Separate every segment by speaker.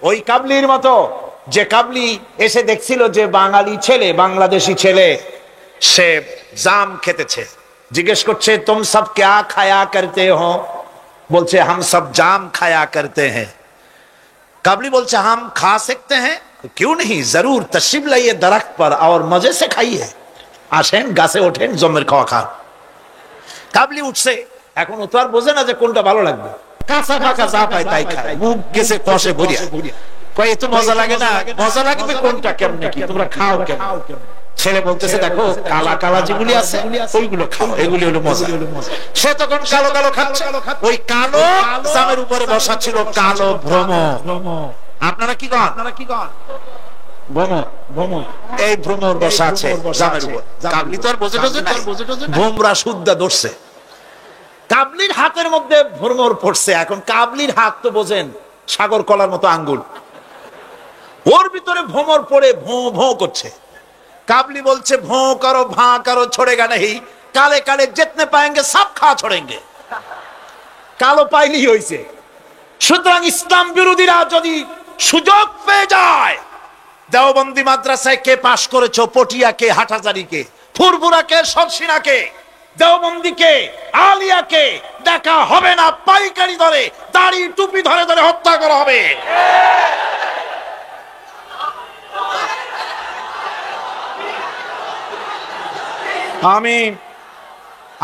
Speaker 1: ওই কাবলির মতো, যে কাবলি এসে দেখছিল যে বাঙালি ছেলে, বাংলাদেশি ছেলে সে জাম খেতেছে, জিজ্ঞেস করছে তুম সব ক্যা খায়া করতে হো? বলছে হাম সব জাম খায়া করতে হ্যাঁ। काबली बोलते हम खा सकते हैं, क्यों नहीं, जरूर तशरीफ लाइए दरख्त पर और मजे से खाइए, আসেন গাছে ওঠেন জমের খাওয়া খান। কাবলি উঠছে, এখন ও তো আর বোঝে না যে কোনটা ভালো লাগবে, কাঁচা পাকা যা পায় তাই খায়, মুখ গেছে কষে ভরিয়া, কয় এত মজা লাগে না, মজা লাগবে কোনটা, কেমনে কি তোমরা খাও কেমন? ছেলে বলতেছে দেখো কালা কালা যেগুলি আছে ওইগুলো খাও, এগুলি হলো মজা। সে তখন কালো কালো খাচ্ছে, ওই কালো জামের উপরে বসা ছিল কালো ভ্রমর। আপনারা কি কন? ভ্রমর, ভ্রমর, এই ভ্রমর বসা আছে জামের উপর। কাবলি তো আর বোঝে টোঝে না, ভোমরা শুদ্ধা ধরছে, কাবলির হাতের মধ্যে ভ্রমর পড়ছে। এখন কাবলির হাত তো বোঝেন সাগর কলার মতো আঙ্গুল, ওর ভিতরে ভ্রমর পড়ে ভোঁ ভোঁ করছে। काबली बोलছে भों करो भां करो छोड़ेगा नहीं, काले काले जितने पाएंगे सब खा छोड़ेंगे। কালো পাইলেই হইছে। সুতরাং ইসলাম বিরোধীরা যদি সুযোগ পেয়ে যায়, দেওবন্দি মাদ্রাসায় কে পাশ করেছো, পটিয়াকে, হাটাজারিকে, ফুরফুরাকে, সরসিনাকে, দেওবন্দিকে, আলিয়াকে দেখা হবে না, পাইকারি ধরে দাড়ি টুপি ধরে ধরে হত্যা করা হবে।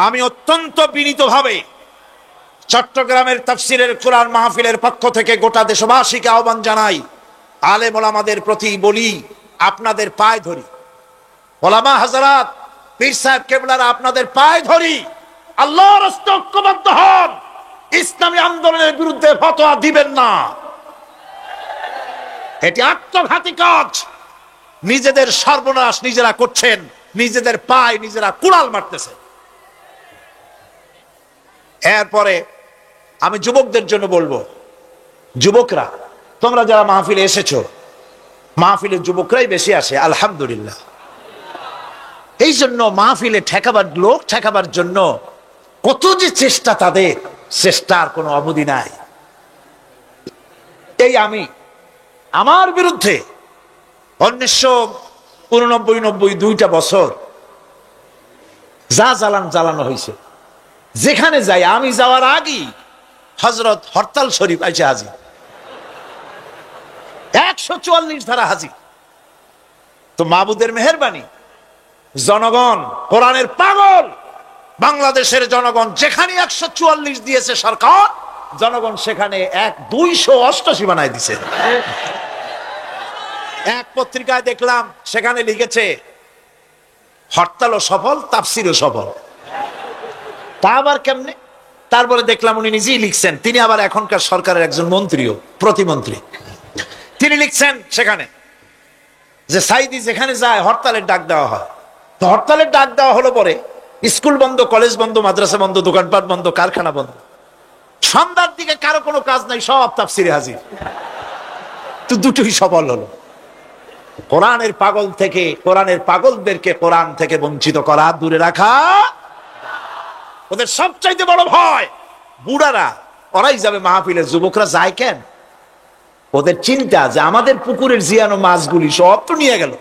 Speaker 1: আমি অত্যন্ত বিনীতভাবে চট্টগ্রামের তাফসিরের কোরআন মাহফিলের পক্ষ থেকে গোটা দেশবাসীকে আহ্বান জানাই, আলেম ওলামাদের প্রতি বলি, আপনাদের পায়ে ধরি, ওলামা হাজরাত, পীর সাহেব কেবলারা আপনাদের পায়ে ধরি, আল্লাহর রাস্তায় ঐক্যবদ্ধ হন, ইসলামী আন্দোলনের বিরুদ্ধে ফতোয়া দিবেন না। এটি আত্মঘাতী কাজ, নিজেদের সর্বনাশ নিজেরা করছেন, নিজেদের পায়ে নিজেরা কুড়াল মারতেছে। এরপরে আমি যুবকদের জন্য বলবো, যুবকরা তোমরা যারা মাহফিলে এসেছো, মাহফিলে যুবকরাই বেশি আসে আলহামদুলিল্লাহ। এই জন্য মাহফিলে ঠেকাবার, লোক ঠেকাবার জন্য কত যে চেষ্টা, তাদের চেষ্টার কোনো অবধি নাই। এই আমি আমার বিরুদ্ধে 1989-90 দুইটা বছর যা জ্বালানো হয়েছে, যেখানে যাই, আমি যাওয়ার আগেই হযরত হরতাল শরীফ আইসে হাজির, 144 ধারা হাজির। তো মাবুদের মেহেরবানি, জনগণ কোরআনের পাগল, বাংলাদেশের জনগণ যেখানে 144 দিয়েছে সরকার, জনগণ সেখানে 288 বানায় দিছে। এক পত্রিকায় দেখলাম সেখানে লিখেছে হরতালও সফল, তাফসিরও সফল। তা আবার কেমনে? তারপরে দেখলাম উনি নিজেই লিখছেন, তিনি আবার এখনকার সরকারের একজন মন্ত্রীও, প্রতিমন্ত্রী। তিনি লিখছেন সেখানে যে সাইদি যেখানে যায় হরতালের ডাক দেওয়া হয়। তো হরতালের ডাক দেওয়া হলো পরে স্কুল বন্ধ, কলেজ বন্ধ, মাদ্রাসা বন্ধ, দোকানপাট বন্ধ, কারখানা বন্ধ, সন্ধ্যার দিকে কারো কোনো কাজ নাই, সব তাফসিরে হাজির। তো দুটোই সফল হলো। কোরআনের পাগল থেকে, কোরআনের পাগলদেরকে কোরআন থেকে বঞ্চিত করা, দূরে রাখা ওদের সবচাইতে বড় ভয়। বুড়ারা ওরাই যাবে মাহফিলে, যুবকরা যায় কেন? ওদের চিন্তা যে আমাদের পুকুরের জিয়ানো মাছগুলি সব তো নিয়ে গেল,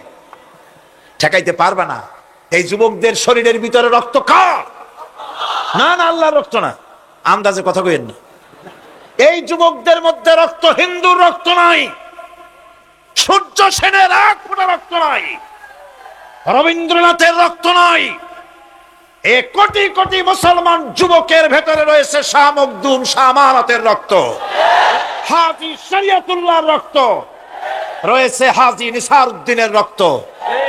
Speaker 1: ঠেকাইতে পারবে না। এই যুবকদের শরীরের ভিতরে রক্ত কার? না না, আল্লাহর রক্ত না, আন্দাজে কথা কইেন না। এই যুবকদের মধ্যে রক্ত হিন্দুর রক্ত নাই, সূর্য সেনের এক ফোঁটা রক্ত নাই, রবীন্দ্রনাথের রক্ত নাই। এ কোটি কোটি মুসলমান যুবকের ভেতরে রয়েছে শাহ মখদুম, শাহ আমানতের রক্ত, হাজী শরিয়তুল্লাহর রক্ত রয়েছে, হাজী নিসারউদ্দিনের রক্ত,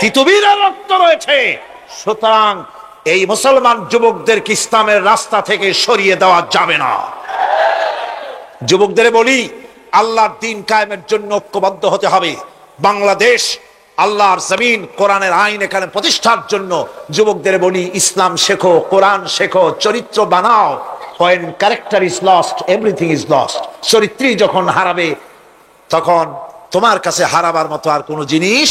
Speaker 1: তিতুমীরের রক্ত রয়েছে। সুতরাং এই মুসলমান যুবকদেরকে ইসলামের রাস্তা থেকে সরিয়ে দেওয়া যাবে না। যুবকদের বলি, আল্লাহর দ্বীন কায়েমের জন্য ঐক্যবদ্ধ হতে হবে। বাংলাদেশ আল্লাহর জমিন, কোরআনের আইন এখানে প্রতিষ্ঠার জন্য যুবকদের বলি, ইসলাম শেখো, কোরআন শেখো, চরিত্র বানাও। When character is lost, everything is lost. চরিত্রই যখন হারাবে, তখন তোমার কাছে হারাবার মতো আর কোনো জিনিস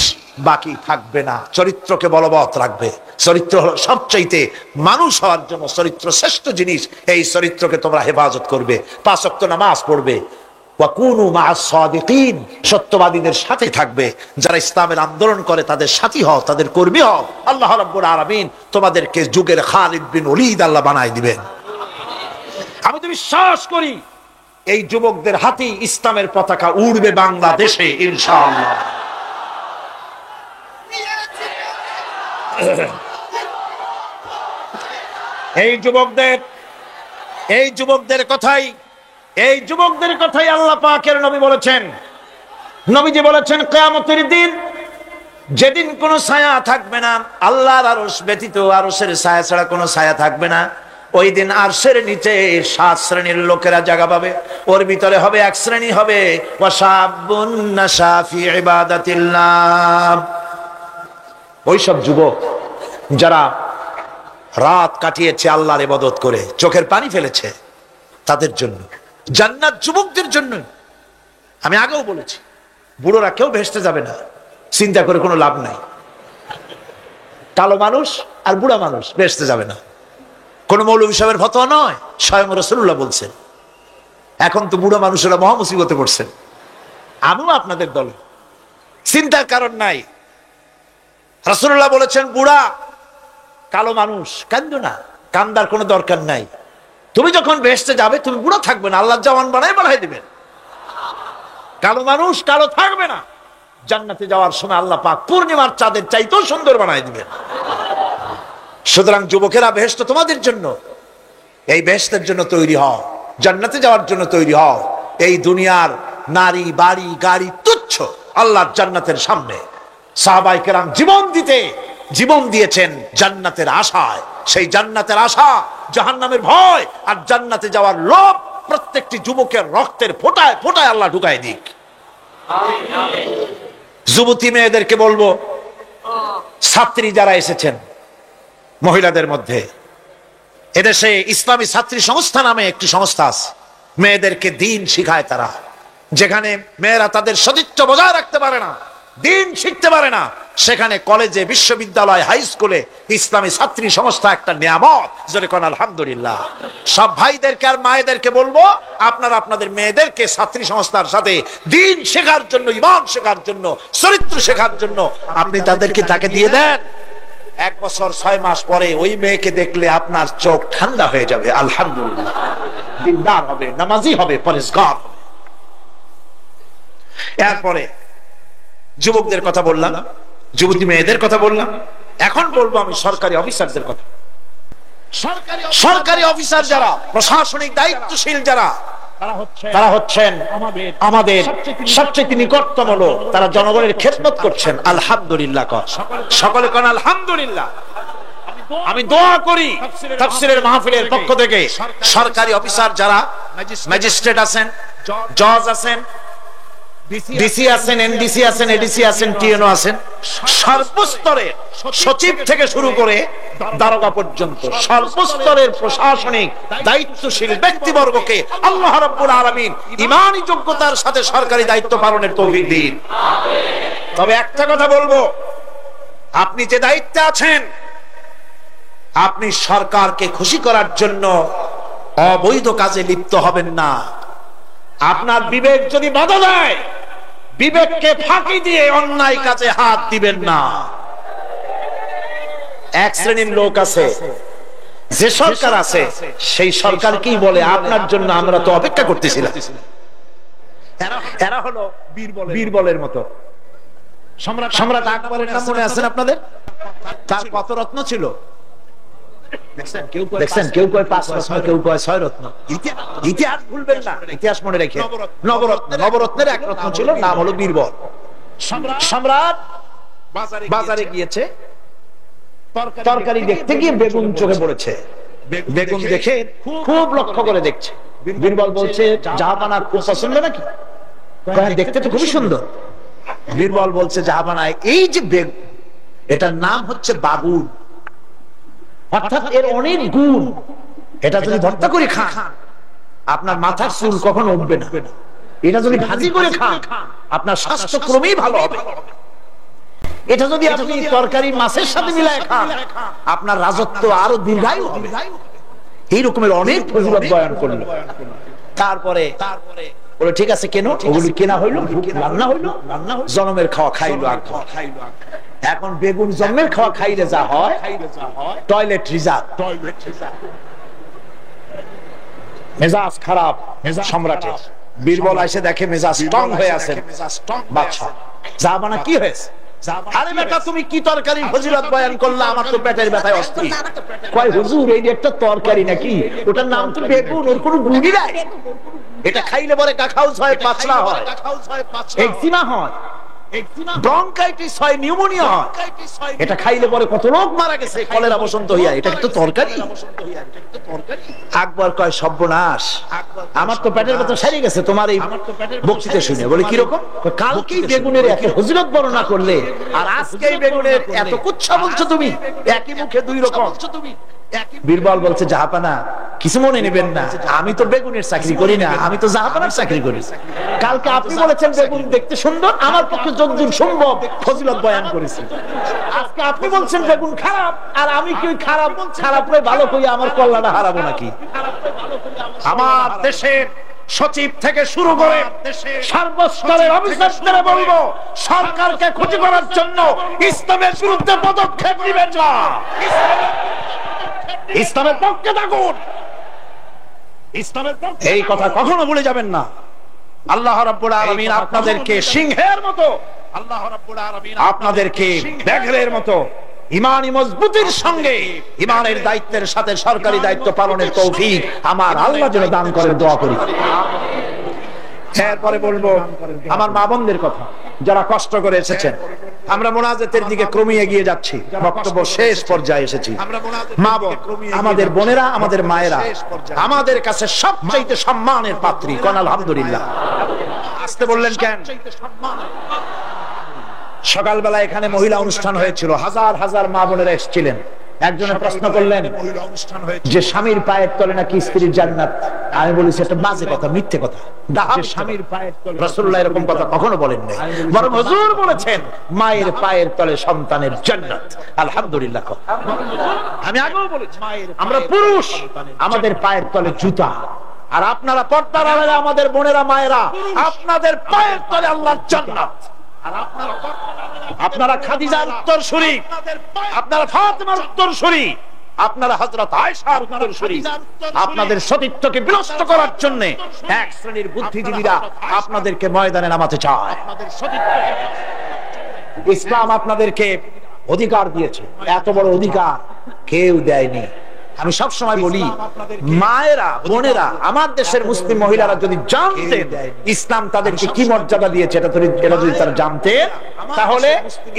Speaker 1: বাকি থাকবে না। চরিত্রকে বলবৎ রাখবে। চরিত্র হলো সবচাইতে, মানুষ হওয়ার জন্য চরিত্র শ্রেষ্ঠ জিনিস। এই চরিত্রকে তোমরা হেফাজত করবে, 5 ওয়াক্ত নামাজ পড়বে, ওয়াকুনু মা'আস সাদিকিন, সত্যবাদীদের সাথে থাকবে। যারা ইসলামের আন্দোলন করে তাদের সাথী হও, তাদের কর্মী হও। আল্লাহ রাব্বুল আলামিন তোমাদেরকে যুগের খালিদ বিন ওলীদ আল্লাহ বানায় দিবেন। আমি তো বিশ্বাস করি এই যুবকদের হাতে ইসলামের পতাকা উড়বে বাংলাদেশে ইনশাআল্লাহ। এই যুবকদের কথাই আল্লাহ পাকের নবী বলেছেন। নবীজি বলেছেন, কিয়ামতের দিন যেদিন কোনো ছায়া থাকবে না, আল্লাহর আরশ ব্যতীত আরশের ছায়া ছাড়া কোনো ছায়া থাকবে না, ওই দিন আরশের নিচে 7 শ্রেণীর লোকেরা জায়গা পাবে। ওর ভিতরে হবে এক শ্রেণী হবে ওয়াশাবুন নাশা ফি ইবাদাতিল্লাহ, ওই সব যুবক যারা রাত কাটিয়েছে আল্লাহর ইবাদত করে, চোখের পানি ফেলেছে, তাদের জন্য জান্নাত যুবকদের জন্য। আমি আগেও বলেছি, বুড়োরা কেউ ভেস্তে যাবে না, চিন্তা করে কোনো লাভ নাই। কালো মানুষ আর বুড়া মানুষ ভেস্তে যাবে না, কোন মৌলভী সাহেবের ফতোয়া নয়, স্বয়ং রাসূলুল্লাহ বলছেন। এখন তো বুড়া মানুষেরা মহা মুসিবতে পড়ছেন, আমিও আপনাদের দলে, চিন্তার কারণ নাই। রাসূলুল্লাহ বলেছেন, বুড়া কালো মানুষ কান্দো না, কান্দার কোনো দরকার নাই। তুমি যখন ভেস্তে যাবে তুমি বুড়া থাকবে না, আল্লাহ জওয়ান বানাই দিবেন। কালো মানুষ কালো থাকবে না, জান্নাতে যাওয়ার সময় আল্লাহ পাক পূর্ণিমার চাঁদের চাইতেও সুন্দর বানাই দিবেন। সুতরাং যুবকেরা, বেহেশত তোমাদের জন্য, এই বেহেশতের জন্য তৈরি হও, জান্নাতে যাওয়ার জন্য তৈরি হও। এই দুনিয়ার নারী বাড়ি গাড়ি তুচ্ছ আল্লাহর জান্নাতের সামনে। সাহাবায়ে কেরাম জীবন দিয়েছেন জান্নাতের আশায়। সেই জান্নাতের আশা, জাহান্নামের ভয় আর জান্নাতে যাওয়ার লোভ প্রত্যেকটি যুবকের রক্তের ফোঁটায় ফোঁটায় আল্লাহ ঢুকায় দিক। যুবতী মেয়েদেরকে বলবো, ছাত্রী যারা এসেছেন মহিলাদের মধ্যে, এদেশে ইসলামী ছাত্রী সংস্থা নামে একটি সংস্থা আছে। মেয়েদেরকে দ্বীন শিখায় তারা। যেখানে মেয়েরা তাদের সতীত্ব বজায় রাখতে পারে না, দ্বীন শিখতে পারে না, সেখানে কলেজে, বিশ্ববিদ্যালয়, হাই স্কুলে ইসলামী ছাত্রী সংস্থা একটা নিয়ামত। জোরে কোন আলহামদুলিল্লাহ। সব ভাইদেরকে আর মায়েদেরকে বলবো, আপনারা আপনাদের মেয়েদেরকে ছাত্রী সংস্থার সাথে দ্বীন শেখার জন্য, ঈমান শেখার জন্য, চরিত্র শেখার জন্য আপনি তাকে দিয়ে দেন। 1 বছর 6 মাস পরে ওই মেয়েকে দেখলে আপনার চোখ ঠান্ডা হয়ে যাবে। আলহামদুলিল্লাহ, দিনদার হবে, নামাজি হবে, পরেশগার হবে। এরপরে যুবকদের কথা বললাম, যুবতী মেয়েদের কথা বললাম, এখন বলবো আমি সরকারি অফিসারদের কথা। সরকারি অফিসার যারা, প্রশাসনিক দায়িত্বশীল যারা, তারা হচ্ছেন আমাদের সবচেয়ে নিকটতম লোক। তারা জনগণের খেদমত করছেন। আলহামদুলিল্লাহ, সকলে কোন আলহামদুলিল্লাহ। আমি দোয়া করি তাফসীরের মাহফিলের পক্ষ থেকে সরকারি অফিসার যারা, ম্যাজিস্ট্রেট আছেন, জজ আছেন, ডিসি আছেন, এনডিসি আছেন, এডিসি আছেন, টিএনও আছেন, সর্বস্তরের সচিব থেকে শুরু করে দারোগা পর্যন্ত সর্বস্তরের প্রশাসনিক দায়িত্বশীল ব্যক্তিবর্গকে আল্লাহ রাব্বুল আলামিন ঈমানী যোগ্যতার সাথে সরকারি দায়িত্ব পালনের তৌফিক দিন। তবে একটা কথা বলবো, আপনি যে দায়িত্বে আছেন, আপনি সরকারকে খুশি করার জন্য অবৈধ কাজে লিপ্ত হবেন না। আপনার বিবেক যদি বাধা দেয়, বিবেককে ফাঁকি দিয়ে অন্যায় কাজে হাত দিবেন না। এক শ্রেণীর লোক আছে, যে সরকার আছে সেই সরকার কি বলে আপনার জন্য আমরা তো অপেক্ষা করতেছিলাম। এরা হলো বীরবলের মতো। সম্রাট আকবরের নাম মনে আছে আপনাদের? তার কত রত্ন ছিল দেখছেন? কেউ কয় 5 রত্ন, কেউ কয় 6 রত্ন। ইতিহাস ভুলবেন না, ইতিহাস মনে রেখে। নবরত্নের এক রত্ন ছিল, নাম হলো বীরবল। সম্রাট বাজারে গিয়েছে, তরকারি দেখতে গিয়ে বেগুন চোখে পড়েছে। বেগুন দেখে খুব লক্ষ্য করে দেখছে। বীরবল বলছে, জাহাপানা খুব পছন্দ নাকি? দেখতে তো খুবই সুন্দর। বীরবল বলছে, জাহাপানা এই যে বেগুন, এটার নাম হচ্ছে বাগুন, অর্থাৎ এর অনেক গুণ। এটা যদি ভর্তা করে খান আপনার মাথার চুল কখনো উঠবে না। এটা যদি ভাজি করে খান আপনার স্বাস্থ্য ক্রমেই ভালো হবে। এটা যদি আপনি তরকারি মাছের সাথে মিলায় খান আপনার রাজত্ব আরো দীর্ঘায়ু হবে। এই রকমের অনেক ফজিলত বয়ান করল। তারপরে বলে ঠিক আছে কেন, ওগুলি কেনা হইলো, রান্না হইলো, জনমের খাওয়া খাইলো। এখন বেগুন জন্মের খাওয়া খাইলে যা হয়, টয়লেট রিজার্ভ, মেজাজ খারাপ সম্রাটের। বীরবল এসে দেখে মেজাজ স্ট্রং হয়ে আছে বাদশা। জাহাপানা কি হয়েছে? আরে বেটা তুমি কি তরকারি ফজিলত বয়ান করলা, আমার তো পেটের ব্যথায় অস্থির। কয় হুজুর এই একটা তরকারি নাকি, ওটার নাম তো বেগুন, ওর কোনো গুণই নাই। এটা খাইলে পরে কাখাউস হয়, পাতলা হয়, একজিমা হয়, ব্রঙ্কাইটিস হয়, নিউমোনিয়া হয়। এটা খাইলে পরে কত লোক মারা গেছে কলেরা বসন্ত হইয়া। এটা তো তরকারি। আকবর কয় সর্বনাশ, আমার তো পেটের ব্যথা সেরে গেছে তোমার এই বক্তৃতা শুনে। বলে কিরকম? কালকেই বেগুনের এত ফজিলত বর্ণনা করলে, আর আজকেই বেগুনের এত কুচ্ছা বলছো তুমি, একই মুখে দুই রকম। বীরবল বলছে জাহাপানা কিছু মনে নেবেন না, আমি তো বেগুনের চাকরি করি না, আমি তো জাহাপানার চাকরি করি। কালকে আপনি বলেছেন বেগুন দেখতে সুন্দর, আমার পক্ষে যতদূর সম্ভব ফজিলত বয়ান করেছি। আজকে আপনি বলছেন বেগুন খারাপ, আর আমি কি খারাপ খারাপরে ভালো কইয়া আমার কল্যাণটা হারাবো নাকি? আমার দেশের সচিব থেকে শুরু করে সর্বস্তরের অফিসারদের বলবো, সরকারকে ক্ষতি করার জন্য ইসলামের বিরুদ্ধে পদক্ষেপ নেবেন না, ইসলামের পক্ষে থাকুন, ইসলামের পক্ষে। এই কথা কখনো ভুলে যাবেন না। আল্লাহ রাব্বুল আলামিন আপনাদেরকে সিংহের মতো, আল্লাহ রাব্বুল আলামিন আপনাদেরকে ব্যাঘ্রের মতো ইমানি মজবুতির সঙ্গে ইমানের দায়িত্বের সাথে সরকারি দায়িত্ব পালনের তৌফিক আমার আল্লাহ যেন দান করেন, দোয়া করি। এরপরে বলবো আমার মা বোনদের কথা, যারা কষ্ট করে এসেছেন। আমরা মোনাজাতের দিকে ক্রমে এগিয়ে যাচ্ছি, বক্তব্য শেষ পর্যায়ে এসেছি। মা বোন, আমাদের বোনেরা, আমাদের মায়েরা আমাদের কাছে সবচাইতে সম্মানের পাত্রী। কোন আলহামদুলিল্লাহ। আসতে বললেন কেন? সকালবেলা এখানে মহিলা অনুষ্ঠান হয়েছিল, হাজার হাজার মা বোনেরা এসেছিলেন। একজনে প্রশ্ন করলেন যে স্বামীর পায়ের তলে নাকি স্ত্রীর জান্নাত। আমি বলেছি এটা বাজে কথা, মিথ্যে কথা। স্বামীর পায়ের তলে রাসূলুল্লাহ এরকম কথা কখনো বলেন নাই, বরং হুজুর বলেছেন মায়ের পায়ের তলে সন্তানের জান্নাত। আলহামদুলিল্লাহ। আমি আগেও বলেছি আমরা পুরুষ, আমাদের পায়ের তলে জুতা, আর আপনারা পর্দার আড়ালে আমাদের বোনেরা মায়েরা, আপনাদের পায়ের তলে আল্লাহর জান্নাত। আপনারা খাদিজার উত্তরসূরি, আপনারা ফাতেমার উত্তরসূরি, আপনারা হযরত আয়েশার উত্তরসূরি। আপনাদের সতীত্বকে বিনষ্ট করার জন্য এক শ্রেণীর বুদ্ধিজীবীরা আপনাদেরকে ময়দানে নামাতে চায়। ইসলাম আপনাদেরকে অধিকার দিয়েছে, এত বড় অধিকার কেউ দেয়নি। আমি সব সময় বলি, মায়েরা বোনেরা আমার দেশের মুসলিম মহিলারা যদি জানতেন ইসলাম তাদেরকে কি মর্যাদা দিয়েছে, এটা যদি তারা জানতেন, তাহলে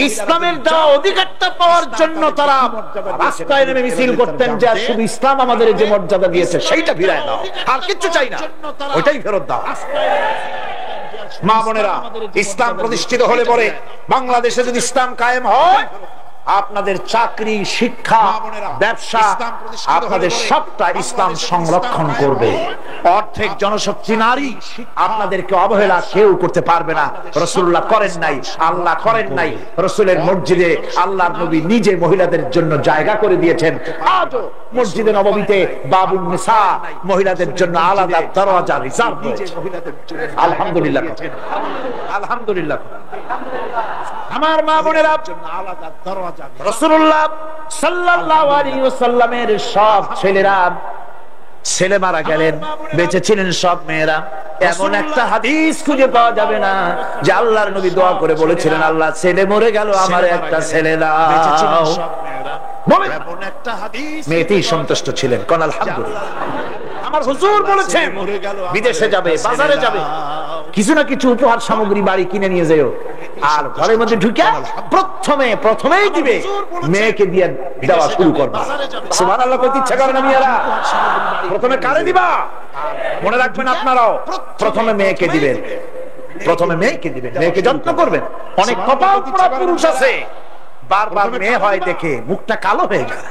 Speaker 1: ইসলামের দেওয়া অধিকারটা পাওয়ার জন্য তারা রাস্তায় নেমে মিছিল করতেন যে শুধু ইসলাম আমাদের যে মর্যাদা দিয়েছে সেইটা ফিরায় দাও, আর কিচ্ছু চাই না, ওইটাই ফেরত দাও। মা বোনেরা, ইসলাম প্রতিষ্ঠিত হলে পরে বাংলাদেশে যদি ইসলাম কায়েম হয়, আপনাদের চাকরি, শিক্ষা, ব্যবসা, আপনাদের সবটা ইসলাম সংরক্ষণ করবে। অর্ধেক জনশক্তি নারী, আপনাদেরকে অবহেলা কেউ করতে পারবে না। রাসূলুল্লাহ করেন নাই, আল্লাহ করেন নাই। রাসূলের মসজিদে আল্লাহর নবী নিজে মহিলাদের জন্য জায়গা করে দিয়েছেন। আজও মসজিদে নববীতে বাবুন নিসা, মহিলাদের জন্য আলাদা দরজা রিজার্ভ রয়েছে। আলহামদুলিল্লাহ, আলহামদুলিল্লাহ। আমার মা বোনেরা, রাসূলুল্লাহ সাল্লাল্লাহু আলাইহি ওয়াসাল্লামের সব ছেলেরা, ছেলে মারা গেলেন, বেঁচে ছিলেন সব মেয়েরা। এমন একটা হাদিস খুঁজে পাওয়া যাবে না যে আল্লাহর নবী দোয়া করে বলেছিলেন আল্লাহ ছেলে মরে গেল আমার একটা ছেলে দাও। মেয়েতেই সন্তুষ্ট ছিলেন। কোন আলহামদুলিল্লাহ। আমার হুজুর বলেছেন বিদেশে যাবে, বাজারে যাবে, কিছু না কিছু উপহার সামগ্রী বাড়ি কিনে নিয়ে যাও, আর ঘরের মধ্যে ঢুকে প্রথমেই দিবে মেয়েকে দিয়ে দেওয়া শুরু করবে। সুবহানাল্লাহ। কত ইচ্ছা করে না মেয়েরা? প্রথমে কারে দিবা? মনে রাখবেন আপনারাও, প্রথমে মেয়েকে দিবেন, প্রথমে মেয়েকে দিবেন, মেয়েকে যত্ন করবেন। অনেক কপাল পোড়া পুরুষ আছে, বারবার মেয়ে হয় দেখে মুখটা কালো হয়ে যায়,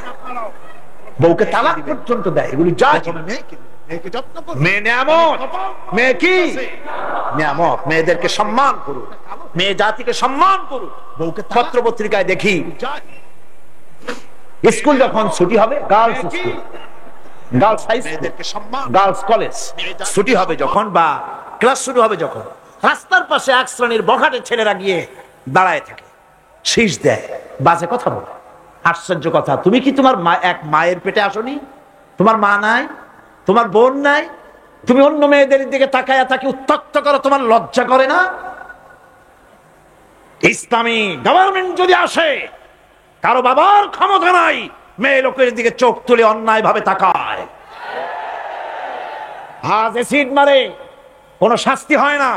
Speaker 1: বউকে তালাক পর্যন্ত দেয়। এগুলি যা মেয়ে নিয়ামত, মেয়ে কি নিয়ামত। মেয়েদেরকে সম্মান করুন, মেয়ে জাতিকে সম্মান করুন। বউকে পত্র পত্রিকায় দেখি স্কুল যখন ছুটি হবে, girls school, girls high school, girls college ছুটি হবে যখন, বা ক্লাস শুরু হবে যখন, রাস্তার পাশে এক শ্রেণীর বখাটে ছেলেরা গিয়ে দাঁড়ায় থাকে, শীষ দেয়, বাজে কথা বলে। আশ্চর্য কথা, তুমি কি তোমার এক মায়ের পেটে আসনি? তোমার মা নাই, তোমার বোন নাই, তুমি অন্য মেয়েদের দিকে তাকায়া তাকে উত্ত্যক্ত করো, তোমার লজ্জা করে না? ইসলামী গভর্নমেন্ট যদি আসে, কারো বাবার ক্ষমতা নাই মেয়ে লোকের দিকে চোখ তুলে অন্যায় ভাবে তাকায়, আজ এসিড মারে, কোন শাস্তি হয় না।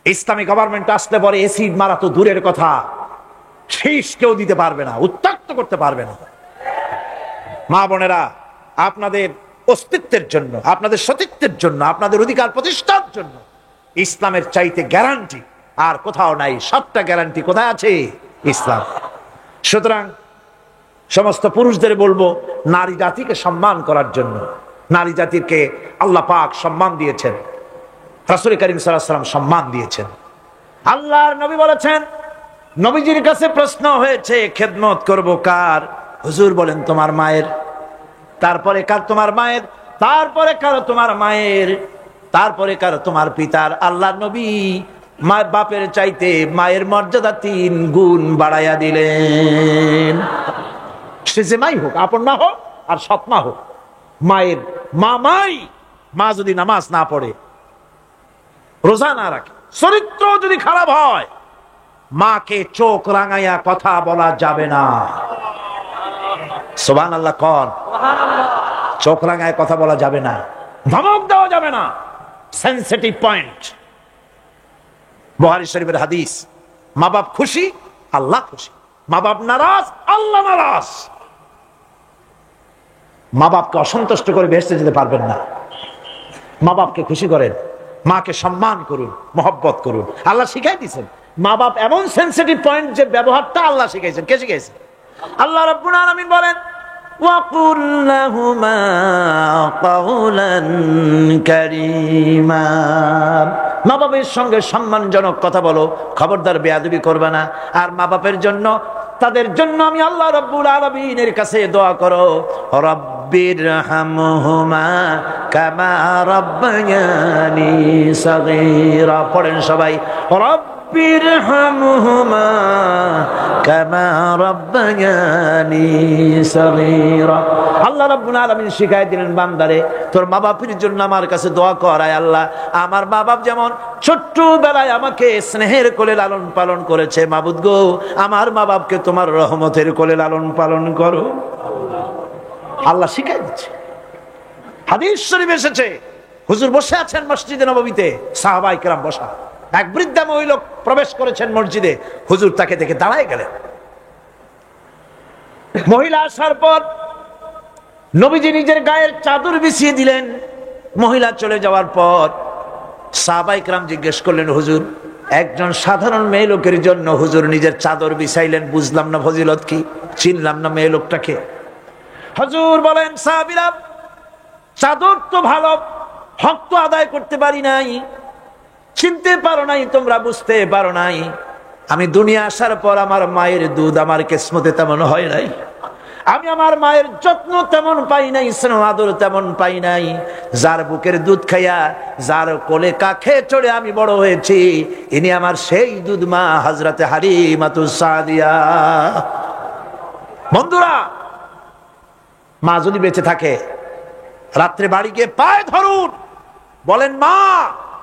Speaker 1: ইসলামী গভর্নমেন্ট আসলে পরে এসিড মারা তো দূরের কথা, শীষ কেউ দিতে পারবে না, উত্ত্যক্ত করতে পারবে না। মা বোনেরা, আপনাদের অস্তিত্বের জন্য, আপনাদের সতীত্বের জন্য, আপনাদের অধিকার প্রতিষ্ঠার জন্য ইসলামের চাইতে গ্যারান্টি আর কোথাও নাই। সবটা গ্যারান্টি কোথায় আছে? ইসলাম। সুতরাং সমস্ত পুরুষদের বলবো, নারী জাতিকে সম্মান করার জন্য। নারী জাতিকে আল্লাহ পাক সম্মান দিয়েছেন, রাসূল করিম সাল্লাল্লাহু আলাইহি ওয়াসাল্লাম সম্মান দিয়েছেন। আল্লাহর নবী বলেছেন, নবীজির কাছে প্রশ্ন হয়েছে, খেদমত করব কার? হুজুর বলেন, তোমার মায়ের। তারপরে কার? তোমার মায়ের। তারপরে কার? তোমার মায়ের। তারপরে কার? তোমার পিতার। আল্লাহর নবী মায়ের বাপের চাইতে মায়ের মর্যাদা 3 গুণ বাড়াইয়া দিলেন। সে যে মাই হোক, আপন মা হোক আর সৎ মা হোক, মায়ের মামাই। মা যদি নামাজ না পড়ে, রোজা না রাখে, চরিত্র যদি খারাপ হয়, মাকে চোখ রাঙাইয়া কথা বলা যাবে না। সুবহানাল্লাহ কোন? চোখ রাঙায় কথা বলা যাবে না, ধমক দেওয়া যাবে না, সেনসিটিভ পয়েন্ট। বুখারী শরীফের হাদিস, মা বাপ খুশি, আল্লাহ খুশি। মা বাপ নারাজ, আল্লাহ নারাজ। মা বাপকে অসন্তুষ্ট করে বেহেশতে যেতে পারবেন না। মা বাপকে খুশি করেন, মাকে সম্মান করুন, মহব্বত করুন। আল্লাহ শিখাই দিয়েছেন। মা বাপ এমন সেনসিটিভ পয়েন্ট যে ব্যবহারটা আল্লাহ শিখাইছেন। কে শিখাইছেন? আল্লাহ রাব্বুল আলামিন বলেন, وَقُلْ لَهُمَا قَوْلًا كَرِيمًا। মা বাবার সঙ্গে সম্মানজনক কথা বলো, খবরদার বেয়াদবি করবে না। আর মা বাপের জন্য, তাদের জন্য আমি আল্লাহ রাব্বুল আলামিনের কাছে দোয়া করো, রব্বিরহামহুমা কামা রাব্বায়ানি সাগীরা। পড়েন সবাই, রব্বিরহামহুমা কামা রাব্বায়ানি সাগীরা। আল্লাহ রাব্বুল আলামিন শিখাই দিলেন, বান্দারে তোর মা বাপের জন্য আমার কাছে দোয়া কর, আয় আল্লাহ আমার মা বাপ যেমন ছোট্টবেলায় আমাকে স্নেহের কোলে লালন পালন করেছে, মাবুদ গো আমার মা বাপকে তোমার রহমতের কোলে লালন পালন করো। আল্লাহ শিখাই দিচ্ছে। হাদিস শরীফ এসেছে, হুজুর বসে আছেন মসজিদে নববীতে, সাহাবায়ে কেরাম বসা। এক বৃদ্ধা মহিলা প্রবেশ করেছেন মসজিদে, হুজুর তাকে দেখে দাঁড়ায় গেলেন। মহিলা আসার পর নবীজি নিজের গায়ের চাদর বিছিয়ে দিলেন। মহিলা চলে যাওয়ার পর সাহাবায়ে কেরাম জিজ্ঞেস করলেন, হুজুর একজন সাধারণ মেয়ে লোকের জন্য হুজুর নিজের চাদর বিছাইলেন, বুঝলাম না ফজিলত কি, চিনলাম না মেয়ে লোকটাকে। হুজুর বলেন, সাহাবীরা চাদর তো ভালো, হক তো আদায় করতে পারি নাই, চিনতে পারো নাই, তোমরা বুঝতে পারো নাই। আমি দুনিয়া আসার পর আমার মায়ের দুধ আমার কিসমতে তেমন হয় নাই, আমি আমার মায়ের যত্ন তেমন পাই নাই, স্নেহ আদর তেমন পাই নাই। যার বুকের দুধ খাইয়া, যার কোলে কাখে চড়ে আমি বড় হয়েছি, ইনি আমার সেই দুধ মা হযরতে হালিমাতুস সাদিয়া। বন্ধুরা, মা যদি বেঁচে থাকে, রাত্রে বাড়ি গিয়ে পায়ে ধরুন, বলেন মা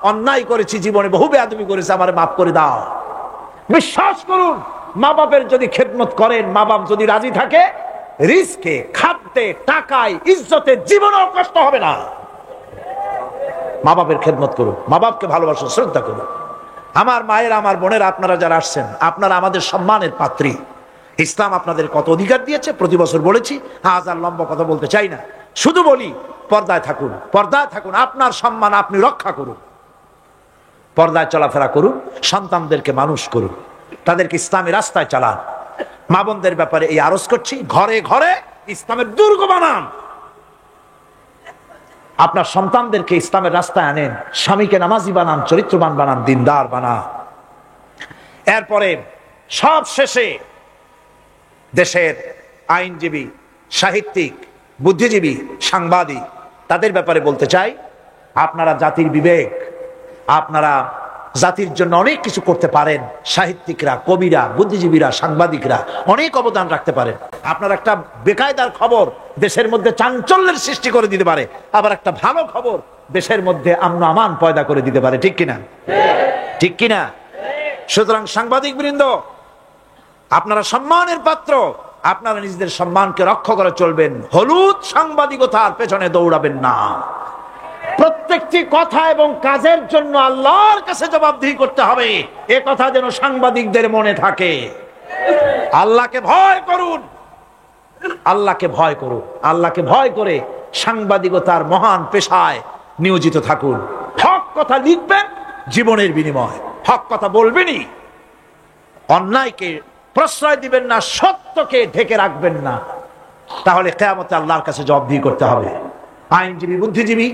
Speaker 1: অন্যায় করেছি, জীবনে বহু বেয়াদবি করেছি, আমারে মাফ করে দাও। বিশ্বাস করুন, মা বাপের যদি খেদমত করেন, মা বাপ যদি রাজি থাকে, রিজকে, খাদ্যে, টাকায়, ইজ্জতে জীবনেও কষ্ট হবে না। মা বাপের খেদমত করুন, মা বাপকে ভালোবাসুন, শ্রদ্ধা করুন। আমার মায়ের, আমার বোনের, আপনারা যারা আসছেন, আপনারা আমাদের সম্মানের পাত্রী। ইসলাম আপনাদের কত অধিকার দিয়েছে প্রতি বছর বলেছি, আজ আর লম্বা কথা বলতে চাই না, শুধু বলি পর্দায় থাকুন, পর্দায় থাকুন, আপনার সম্মান আপনি রক্ষা করুন, পর্দায় চলাফেরা করুন, সন্তানদেরকে মানুষ করুন, তাদেরকে ইসলামী রাস্তায় চালান। মা বোনদের ব্যাপারে এই আরজ করছি, ঘরে ঘরে ইসলামের দুর্গ বানান, আপনার সন্তানদেরকে ইসলামের রাস্তায় আনেন, স্বামীকে নামাজি বানান, চরিত্রবান বানান, দিনদার বানান। এরপরে সব শেষে দেশের আইনজীবী, সাহিত্যিক, বুদ্ধিজীবী, সাংবাদিক, তাদের ব্যাপারে বলতে চাই, আপনারা জাতির বিবেক, আপনারা জাতির জন্য অনেক কিছু করতে পারেন। সাহিত্যিকরা, কবিরা, বুদ্ধিজীবীরা, সাংবাদিকরা অনেক অবদান রাখতে পারেন। আপনার একটা বেকায়দার খবর দেশের মধ্যে চাঞ্চল্যের সৃষ্টি করে দিতে পারে, আবার একটা ভালো খবর দেশের মধ্যে আমন আমান পয়দা করে দিতে পারে। ঠিক কিনা? ঠিক কিনা? সুতরাং সাংবাদিক বৃন্দ, আপনারা সম্মানের পাত্র, আপনারা নিজেদের সম্মানকে রক্ষা করে চলবেন। হলুদ সাংবাদিকতার পেছনে দৌড়াবেন না। প্রত্যেকটি কথা এবং কাজের জন্য আল্লাহর কাছে জবাবদিহি করতে হবে, এ কথা যেন সাংবাদিকদের মনে থাকে। আল্লাহকে ভয় করুন, আল্লাহকে ভয় করুন। আল্লাহকে ভয় করে সাংবাদিকতার মহান পেশায় নিয়োজিত থাকুন। হক কথা লিখবেন, জীবনের বিনিময় হক কথা বলবেনই। অন্যায়কে প্রশ্রয় দিবেন না, সত্যকে ঢেকে রাখবেন না, তাহলে কিয়ামতে আল্লাহর কাছে জবাবদিহি করতে হবে। আইনজীবী, বুদ্ধিজীবী,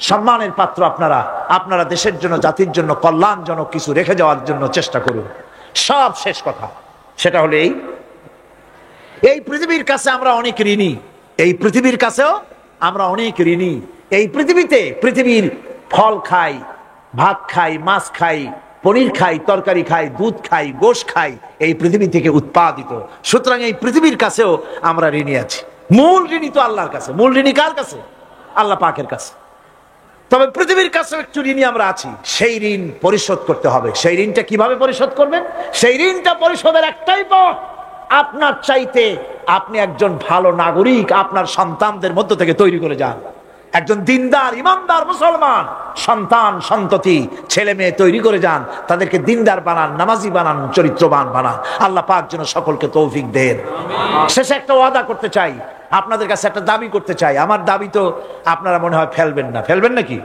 Speaker 1: সম্মানের পাত্র আপনারা। আপনারা দেশের জন্য, জাতির জন্য কল্যাণজনক কিছু রেখে যাওয়ার জন্য চেষ্টা করুন। সব শেষ কথা সেটা হলো এই পৃথিবীর কাছে আমরা অনেক ঋণী। এই পৃথিবীর কাছেও আমরা অনেক ঋণী। এই পৃথিবীতে পৃথিবীর ফল খাই, ভাত খাই, মাছ খাই, পনির খাই, তরকারি খাই, দুধ খাই, গোশ খাই, এই পৃথিবী থেকে উৎপাদিত। সুতরাং এই পৃথিবীর কাছেও আমরা ঋণী আছি। মূল ঋণী তো আল্লাহর কাছে। মূল ঋণী কার কাছে? আল্লাহ পাকের কাছে। তবে পৃথিবীর কাছে একটু ঋণী আমরা আছি, সেই ঋণ পরিশোধ করতে হবে। সেই ঋণটা কিভাবে পরিশোধ করবেন? সেই ঋণটা পরিশোধের একটাই পথ, আপনার চাইতে আপনি একজন ভালো নাগরিক আপনার সন্তানদের মধ্য থেকে তৈরি করে যান। একজন দিনদার, ইমানদার মুসলমান সন্তান, সন্ততি, ছেলে মেয়ে তৈরি করে যান। তাদেরকে দিনদার বানান, নামাজি বানান, চরিত্রবান বানান। আল্লাহ পাক যেন সকলকে তৌফিক দেন। শেষে একটা ওয়াদা করতে চাই, আপনাদের কাছে একটা দাবি করতে চাই। আমার দাবি তো আপনারা মনে হয় ফেলবেন না। ফেলবেন নাকি?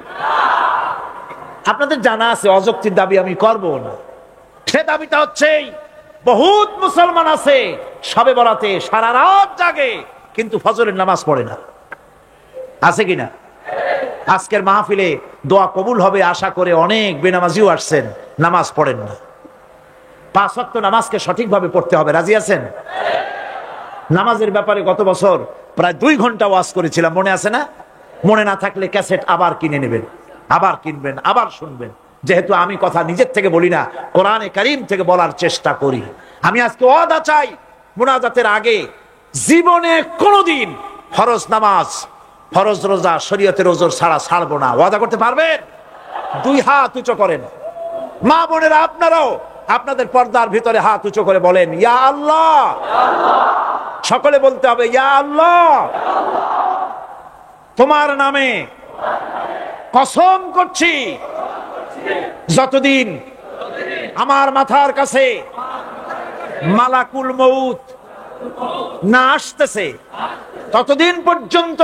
Speaker 1: আপনাদের জানা আছে অযৌক্তিক দাবি আমি করব না। সে দাবিটা হচ্ছে, বহুত মুসলমান আছে শবে বরাতে সারা রাত জাগে, কিন্তু ফজরের নামাজ পড়ে না। আছে কিনা? আজকের মাহফিলে দোয়া কবুল হবে আশা করে অনেক বেনামাজিও আসছেন, নামাজ পড়েন না। 5 ওয়াক্ত নামাজকে সঠিকভাবে পড়তে হবে। রাজি আছেন? নামাজের ব্যাপারে গত বছর প্রায় 2 ঘন্টা ওয়াজ করেছিলাম, মনে আছে না? মনে না থাকলে ক্যাসেট আবার কিনে নেবেন, আবার কিনবেন, আবার শুনবেন। যেহেতু আমি কথা নিজের থেকে বলি না, কোরআনে কারীম থেকে বলার চেষ্টা করি। আমি আজকে ওয়াদা চাই, মুনাজাতের আগে জীবনে কোনোদিন ফরজ নামাজ, ফরজ রোজা, শরীয়তের ওজর ছাড়া ছাড়বো না। ওয়াদা করতে পারবেন? 2 হাত উঁচু করেন। মা বোনেরা আপনারাও আপনাদের পর্দার ভিতরে হাত উঁচু করে বলেন, ইয়া আল্লাহ। সকলে বলতে হবে, ইয়া আল্লাহ, তোমার নামে কসম করছি, যতদিন আমার মাথার কাছে মালাকুল মউত না আসতেছে, ততদিন পর্যন্ত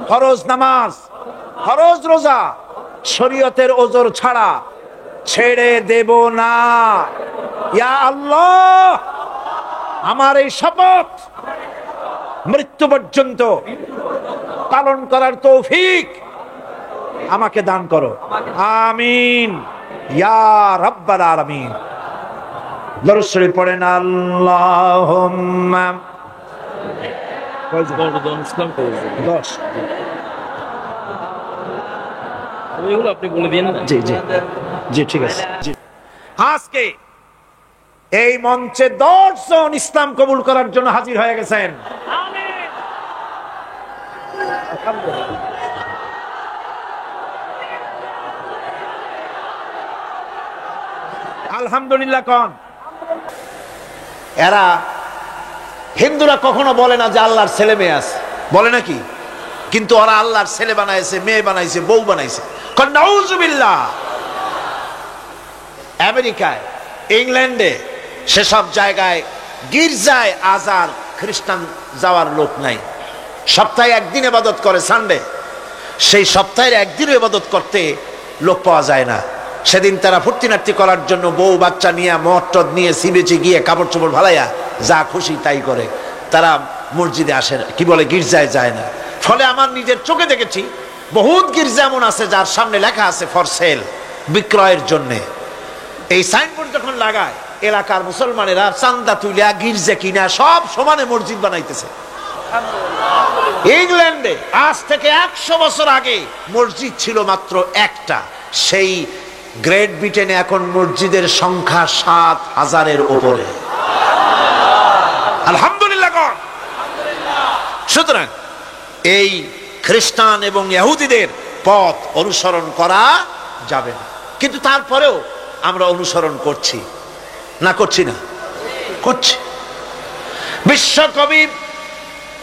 Speaker 1: ফরজ নামাজ, ফরজ রোজা, শরীয়তের ওজর ছাড়া ছেড়ে দেব না। ইয়া আল্লাহ, আমার এই শপথ মৃত্যু পর্যন্ত পালন করার তৌফিক আমাকে দান করো। আমিন ইয়া রাব্বাল আলামিন। দরুদ শরীফ পড়েন। আল্লাহুম্মা 10 এগুলো আপনি বলে দিন। জি জি জি, ঠিক আছে। আজকে এই মঞ্চে 10 জন ইসলাম কবুল করার জন্য হাজির হয়ে গেছেন। আলহামদুলিল্লাহ। কোন এরা হিন্দুরা কখনো বলে না যে আল্লাহর ছেলে মেয়ে আছে, বলে নাকি? কিন্তু ওরা আল্লাহর ছেলে বানাইছে, মেয়ে বানাইছে, বউ বানাইছে। নাউজুবিল্লাহ। আমেরিকায়, ইংল্যান্ডে, সেসব জায়গায় গির্জায় আজ আর খ্রিস্টান যাওয়ার লোক নাই। সপ্তাহে একদিন ইবাদত করে, সানডে। সেই সপ্তাহের একদিন ইবাদত করতে লোক পাওয়া যায় না। সেদিন তারা ফুর্তি নাট্যি করার জন্য বউ বাচ্চা নিয়ে, মদ টদ নিয়ে, সিবেচে গিয়ে কাপড় চোপড় ভালাইয়া যা খুশি তাই করে। তারা মসজিদে আসে না, কি বলে, গির্জায় যায় না। ফলে আমার নিজের চোখে দেখেছি বহুত গির্জা এমন আছে যার সামনে লেখা আছে ফর সেল, বিক্রয়ের জন্যে। এই সাইনবোর্ড যখন লাগায়, এলাকার মুসলমানেরা চান্দা তুলিয়া গির্জা কিনা সব সমানে মসজিদ বানাইতেছে। ইংল্যান্ডে আজ থেকে 100 বছর আগে মসজিদ ছিল মাত্র একটা। সেই গ্রেট ব্রিটেনে এখন মসজিদের সংখ্যা 7,000-এর উপরে। আলহামদুলিল্লাহ। সুতরাং এই খ্রিস্টান এবং ইহুদিদের পথ অনুসরণ করা যাবে না, কিন্তু তারপরেও আমরা অনুসরণ করছি না, করছি না? করছি। বিশ্বকবি,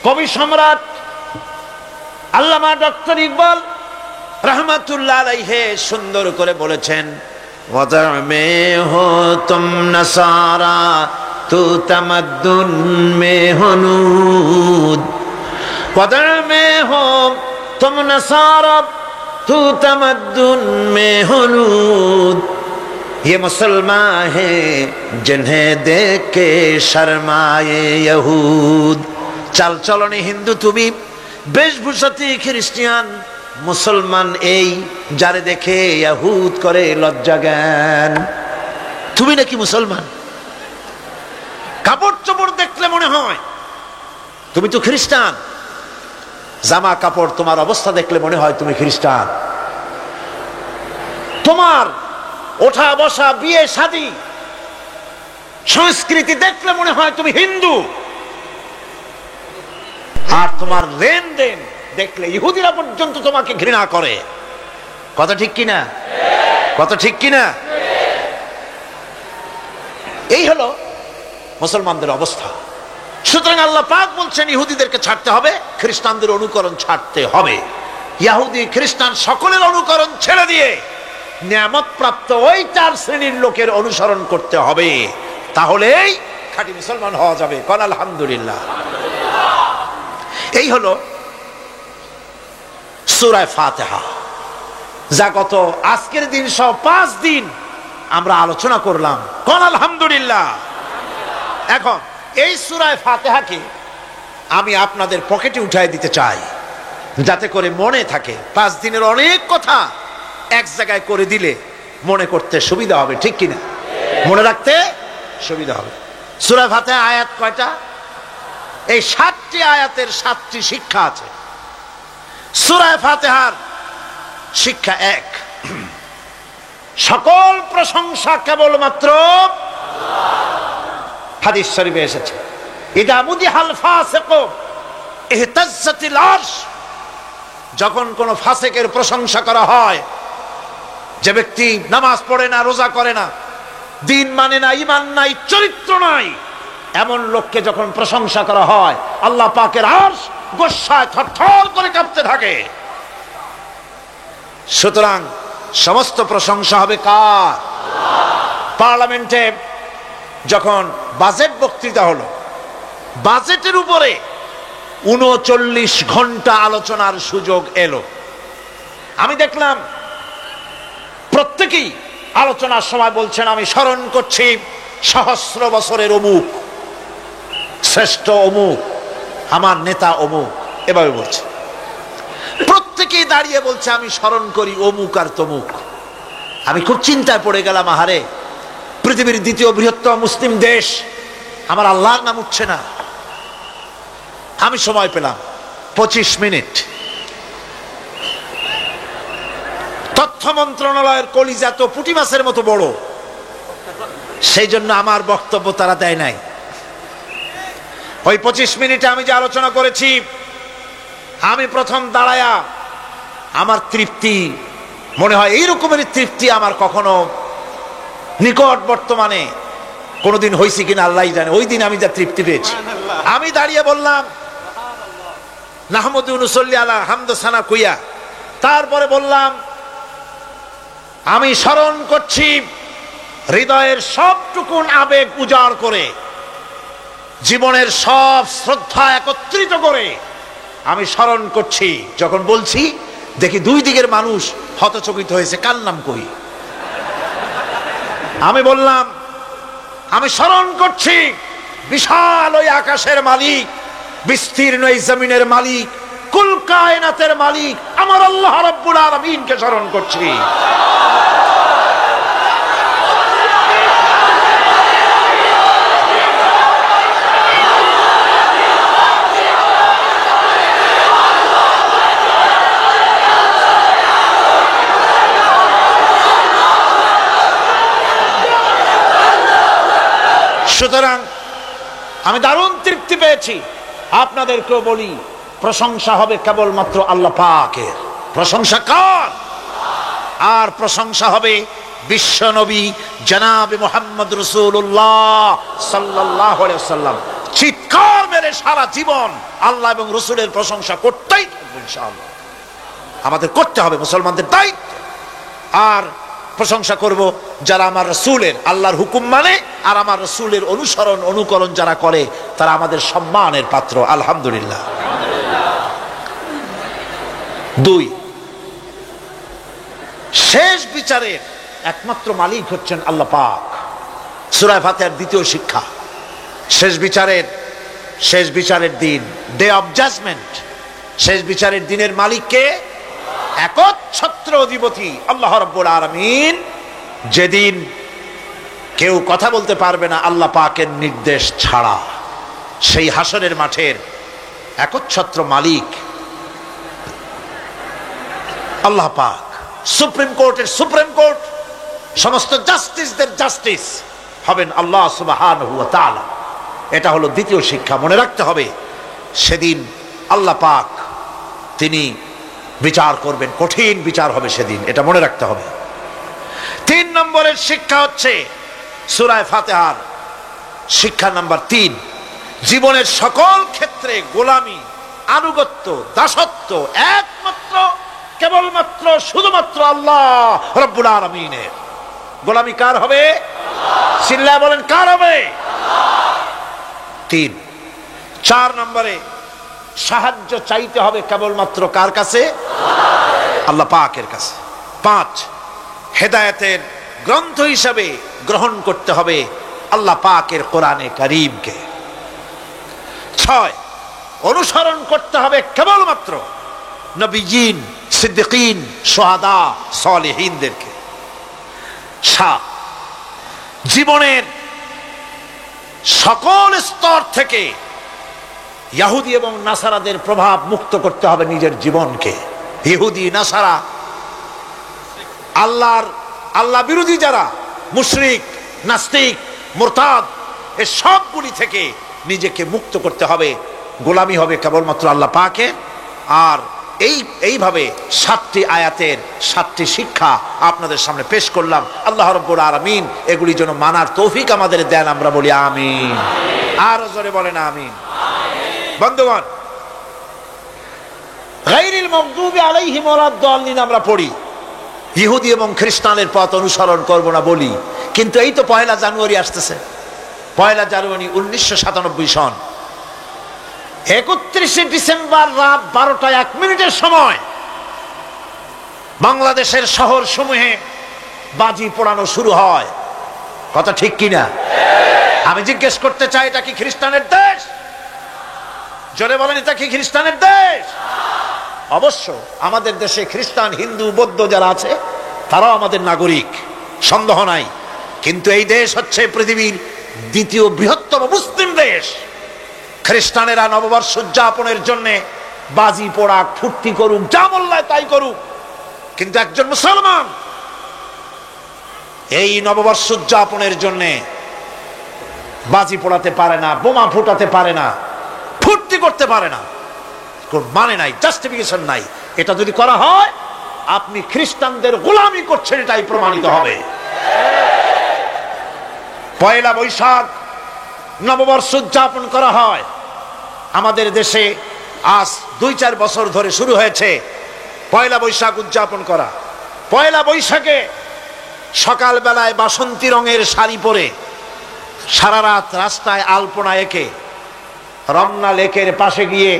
Speaker 1: কবি সম্রাট আল্লামা ডক্টর ইকবাল রহমাতুল্লাহ আলাইহি সুন্দর করে বলেছেন, ওয়াদা মে হো তুম নসারা তু তামাদ্দুন মে হনুদ, ওয়াদা মে হো তুম নসারা তু তামাদ্দুন মে হনুদ, ये मुसलमान है जिन्हें देख के शर्माए यहूद। চাল চলনে হিন্দু তুমি, বেশভূষাতে খ্রিস্টান, মুসলমান এই যারে দেখে ইহুদ করে লজ্জা জ্ঞান। তুমি নাকি মুসলমান? কাপড় চোপড় দেখলে মনে হয় তুমি তো খ্রিস্টান, জামা কাপড় তোমার অবস্থা দেখলে মনে হয় তুমি খ্রিস্টান, তোমার ওঠা বসা বিয়ে শাদী সংস্কৃতি দেখলে মনে হয় তুমি হিন্দু, আর তোমার লেনদেন দেখলে ইহুদিরা পর্যন্ত তোমাকে ঘৃণা করে। কথা ঠিক কিনা? কথা ঠিক কিনা? এই হলো মুসলমানদের অবস্থা। সুতরাং আল্লাহ পাক বলছেন ইহুদিদেরকে ছাড়তে হবে, খ্রিস্টানদের অনুকরণ ছাড়তে হবে। ইহুদি খ্রিস্টান সকলের অনুকরণ ছেড়ে দিয়ে নিয়ামত প্রাপ্ত ওই 4 শ্রেণীর লোকের অনুসরণ করতে হবে, তাহলেই খাঁটি মুসলমান হওয়া যাবে। কোন আলহামদুলিল্লাহ। এই হলো সূরা ফাতিহা, যা গত আজকের দিন সহ 5 দিন আমরা আলোচনা করলাম। কোন আলহামদুলিল্লাহ। এখন এই সূরা ফাতিহাকে আমি আপনাদের পকেটে উঠায় দিতে চাই, যাতে করে মনে থাকে। 5 দিনের অনেক কথা এক জায়গায় করে দিলে মনে করতে সুবিধা হবে, ঠিক কিনা? মনে রাখতে সুবিধা হবে। সূরা ফাতিহা আয়াত কয়টা? এই 7টি আয়াতের 7টি শিক্ষা আছে। সূরা ফাতিহার শিক্ষা 1, সকল প্রশংসা কেবলমাত্র আল্লাহ। হাদিস শরীফে এসেছে, ইদা মুদিহাল ফাসিকু ইহতাজ্জাতিল আরশ, যখন কোন ফাসিকের প্রশংসা করা হয়, যে ব্যক্তি নামাজ পড়ে না, রোজা করে না, দিন মানে না, ঈমান নাই, চরিত্র নাই, এমন লোককে যখন প্রশংসা করা হয়, আল্লাহ পাকের আরশ গোসায় থরথর করে কাঁপতে থাকে। সুতরাং সমস্ত প্রশংসা হবে কার? পার্লামেন্টে যখন বাজেট বক্তৃতা হলো, বাজেটের উপরে 39 ঘন্টা আলোচনার সুযোগ এলো। আমি দেখলাম প্রত্যেকেই আলোচনার সময় বলছেন, আমি স্মরণ করছি সহস্র বছরের অমুক, শ্রেষ্ঠ অমুক, আমার নেতা অমুক, এভাবে বলছে। প্রত্যেকেই দাঁড়িয়ে বলছে আমি স্মরণ করি অমুক আর তমুক। আমি খুব চিন্তায় পড়ে গেলাম, আহারে, পৃথিবীর 2য় বৃহত্তম মুসলিম দেশ, আমার আল্লাহর নাম উঠছে না। আমি সময় পেলাম 25 মিনিট। তথ্য মন্ত্রণালয়ের কলিজা তো পুঁটি মাছের মতো বড়, সেই জন্য আমার বক্তব্য তারা দেয় নাই। ওই 25 মিনিটে আমি যে আলোচনা করেছি, আমি প্রথম দাঁড়ায়া আমার তৃপ্তি, মনে হয় এই রকমের তৃপ্তি আমার কখনো নিকট বর্তমানে কোনোদিন হয়েছে কিনা আল্লাহই জানে। ওই দিন আমি যা তৃপ্তি পেয়েছি, আমি দাঁড়িয়ে বললাম নাহমাদু নুসাল্লি আলা হামদ সানা কুইয়া, তারপরে বললাম আমি স্মরণ করছি হৃদয়ের সবটুকুন আবেগ উজাড় করে, জীবনের সব শ্রদ্ধা একত্রিত করে আমি স্মরণ করছি। যখন বলছি দেখি 2 দিকের মানুষ হতচকিত হয়েছে, কার নাম কই? আমি বললাম আমি স্মরণ করছি বিশাল ওই আকাশের মালিক, বিস্তীর্ণ এই জমিনের মালিক, কুল কায়নাতের মালিক আমার আল্লাহ রাব্বুল আলামিনকে স্মরণ করছি। সুতরাং আমি দারুণ তৃপ্তি পেয়েছি। আপনাদেরকেও বলি, প্রশংসা হবে কেবলমাত্র আল্লাহ পাকের। প্রশংসা কার? আর প্রশংসা হবে বিশ্ব নবী জনাবে মুহাম্মদ রাসূলুল্লাহ সাল্লাল্লাহু আলাইহি ওয়াসাল্লাম। চিৎকার মেরে সারা জীবন আল্লাহ এবং রাসূলের প্রশংসা করতেই থাকবো ইনশাআল্লাহ। আমাদের করতে হবে, মুসলমানদের দায়িত্ব। আর প্রশংসা করব যারা আমার রাসূলের, আল্লাহর হুকুম মানে আর আমার রাসূলের অনুসরণ অনুকরণ যারা করে, তারা আমাদের সম্মানের পাত্র। আলহামদুলিল্লাহ। 2, শেষ বিচারের একমাত্র মালিক হচ্ছেন আল্লাহ পাক। সূরা ফাতিহার দ্বিতীয় শিক্ষা। শেষ বিচারের দিন, ডে অফ জাজমেন্ট, শেষ বিচারের দিনের মালিককে? একচ্ছত্র অধিপতি আল্লাহ রাব্বুল আলামিন। যেদিন কেউ কথা বলতে পারবে না আল্লাহ পাকের নির্দেশ ছাড়া, সেই হাসরের মাঠের একচ্ছত্র মালিক আল্লাহ পাক। সুপ্রিম কোর্টের সুপ্রিম কোর্ট, সমস্ত জাস্টিসদের জাস্টিস হবেন আল্লাহ সুবহানাহু ওয়া তাআলা। এটা হলো দ্বিতীয় শিক্ষা, মনে রাখতে হবে। সেদিন আল্লাহ পাক তিনি বিচার করবেন, কঠিন বিচার হবে সেদিন, এটা মনে রাখতে হবে। 3 নম্বরের শিক্ষা হচ্ছে সূরা ফাতিহার শিক্ষা নাম্বার 3, জীবনের সকল ক্ষেত্রে গোলামি, আনুগত্য, দাসত্ব একমাত্র কেবলমাত্র শুধুমাত্র আল্লাহ রাব্বুল আলামিনের। গোলামি কার হবে? চিল্লায় বলেন, কার হবে? 3। 4 নম্বরে সাহায্য চাইতে হবে কেবলমাত্র কার কাছে? আল্লাহ পাকের কাছে। 5, হেদায়েতের গ্রন্থ হিসাবে গ্রহণ করতে হবে আল্লাহ পাকের কোরআনে কারীমকে। 6, অনুসরণ করতে হবে কেবলমাত্র নবীজিন, সিদ্দিকিন, শুহাদা, সালেহিনদেরকে। 7, জীবনের সকল স্তর থেকে ইহুদি এবং নাসারাদের প্রভাব মুক্ত করতে হবে নিজের জীবনকে। ইহুদি, নাসারা, আল্লাহ বিরোধী যারা মুশরিক, নাস্তিক, মুরতাদ, এই সবগুলি থেকে নিজেকে মুক্ত করতে হবে। গোলামি হবে কেবলমাত্র আল্লাহ পাকের। আর এইভাবে 7টি আয়াতের 7টি শিক্ষা আপনাদের সামনে পেশ করলাম। আল্লাহ রাব্বুল আলামিন এগুলি যেন মানার তৌফিক আমাদের দেন, আমরা বলি আমিন। আর জোরে বলেন আমিন। বন্ধুগণ, গায়রিল মাগদুবি আলাইহিম ওয়ালাদ-দাল্লিন আমরা পড়ি, ইহুদি এবং খ্রিস্টানের পথ অনুসরণ করব না বলি, কিন্তু এই তো 1 জানুয়ারি আসতেছে। 1 জানুয়ারি 1997 সন, 31 ডিসেম্বর রাত 12টা 1 মিনিটের সময় বাংলাদেশের শহর সমূহে বাজি পোড়ানো শুরু হয়। কথা ঠিক কিনা? আমি জিজ্ঞেস করতে চাই, এটা কি খ্রিস্টানের দেশ? জোরে বলেন, এটা কি খ্রিস্টানের দেশ? অবশ্য আমাদের দেশে খ্রিস্টান, হিন্দু, বৌদ্ধ যারা আছে তারাও আমাদের নাগরিক, সন্দেহ নাই। কিন্তু এই দেশ হচ্ছে পৃথিবীর 2য় বৃহত্তম মুসলিম দেশ। খ্রিস্টানেরা নববর্ষ উদযাপনের জন্য বাজি পোড়াক, ফুর্তি করুক, যা মোল্লায় তাই করুক, কিন্তু একজন মুসলমান এই নববর্ষ উদযাপনের জন্য বাজি পোড়াতে পারে না, বোমা ফুটাতে পারে না, ফুর্তি করতে পারে না। কোন মানে নাই, জাস্টিফিকেশন নাই। এটা যদি করা হয় আপনি খ্রিস্টানদের গোলামি করছেন, এটাই প্রমাণিত হবে। 1 বৈশাখ নববর্ষ উদযাপন করা হয় আমাদের দেশে। আজ 2-4 বছর ধরে শুরু হয়েছে 1 বৈশাখ উদযাপন করা। 1 বৈশাখে সকাল বেলায় বাসন্তী রঙের শাড়ি পরে সারা রাত রাস্তায় আলপনা এঁকে রমনা লেকের পাশে গিয়ে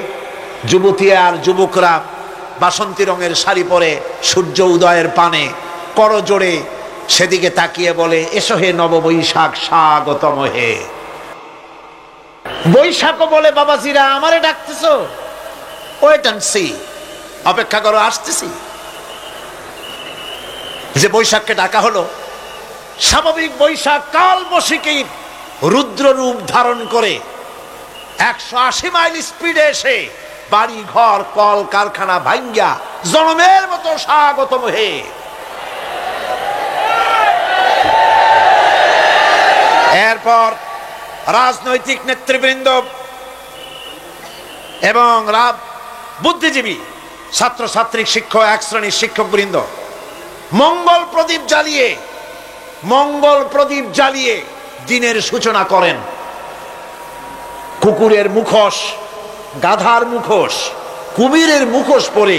Speaker 1: যুবতী আর যুবকরা বাসন্তী রঙের শাড়ি পরে সূর্য উদয়ের পানে করজোড়ে সেদিকে তাকিয়ে বলে, এসো হে নববৈশাখ, স্বাগতম হে। বৈশাখও বলে, বাবাজিরা আমারে ডাকতেছো? ওয়েট এন্ড সি, অপেক্ষা করো, আসতেছি। যে বৈশাখকে ডাকা হলো, স্বাভাবিক বৈশাখ কাল বৈশাখীর রুদ্র রূপ ধারণ করে 180 মাইল স্পিডে এসে বাড়ি ঘর কল কারখানা ভাঙ্গা জনমের মতো স্বাগতম হে। রাজনৈতিক নেতৃবৃন্দ এবং বুদ্ধিজীবী, ছাত্রছাত্রী, শিক্ষক, এক শ্রেণীর শিক্ষকবৃন্দ মঙ্গল প্রদীপ জ্বালিয়ে দিনের সূচনা করেন। কুকুরের মুখোশ, গাধার মুখোশ, কুমিরের মুখোশ পরে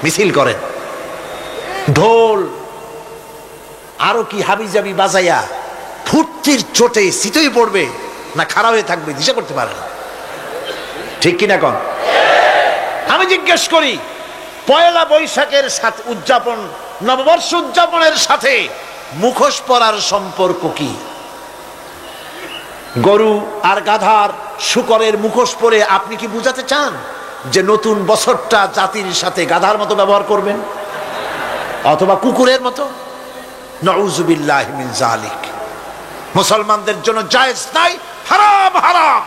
Speaker 1: মিছিল করেন। ঢোল আরো কি হাবিজাবি বাজাইয়া ফুর্তির চোটে শীতই পড়বে না খারাপ হয়ে থাকবে দিশা করতে পারে না। ঠিক কিনা কন? আমি জিজ্ঞেস করি, পয়লা বৈশাখের সাথে উদযাপন, নববর্ষ উদযাপনের সাথে মুখোশ পরার সম্পর্ক কি? গরু আর গাধার, শূকরের মুখোশ পরে আপনি কি বুঝাতে চান যে নতুন বছরটা জাতির সাথে গাধার মতো ব্যবহার করবেন অথবা কুকুরের মতো? নাউযুবিল্লাহি মিন যালিক। মুসলমানদের জন্য জায়েজ নাই, হারাম হারাম।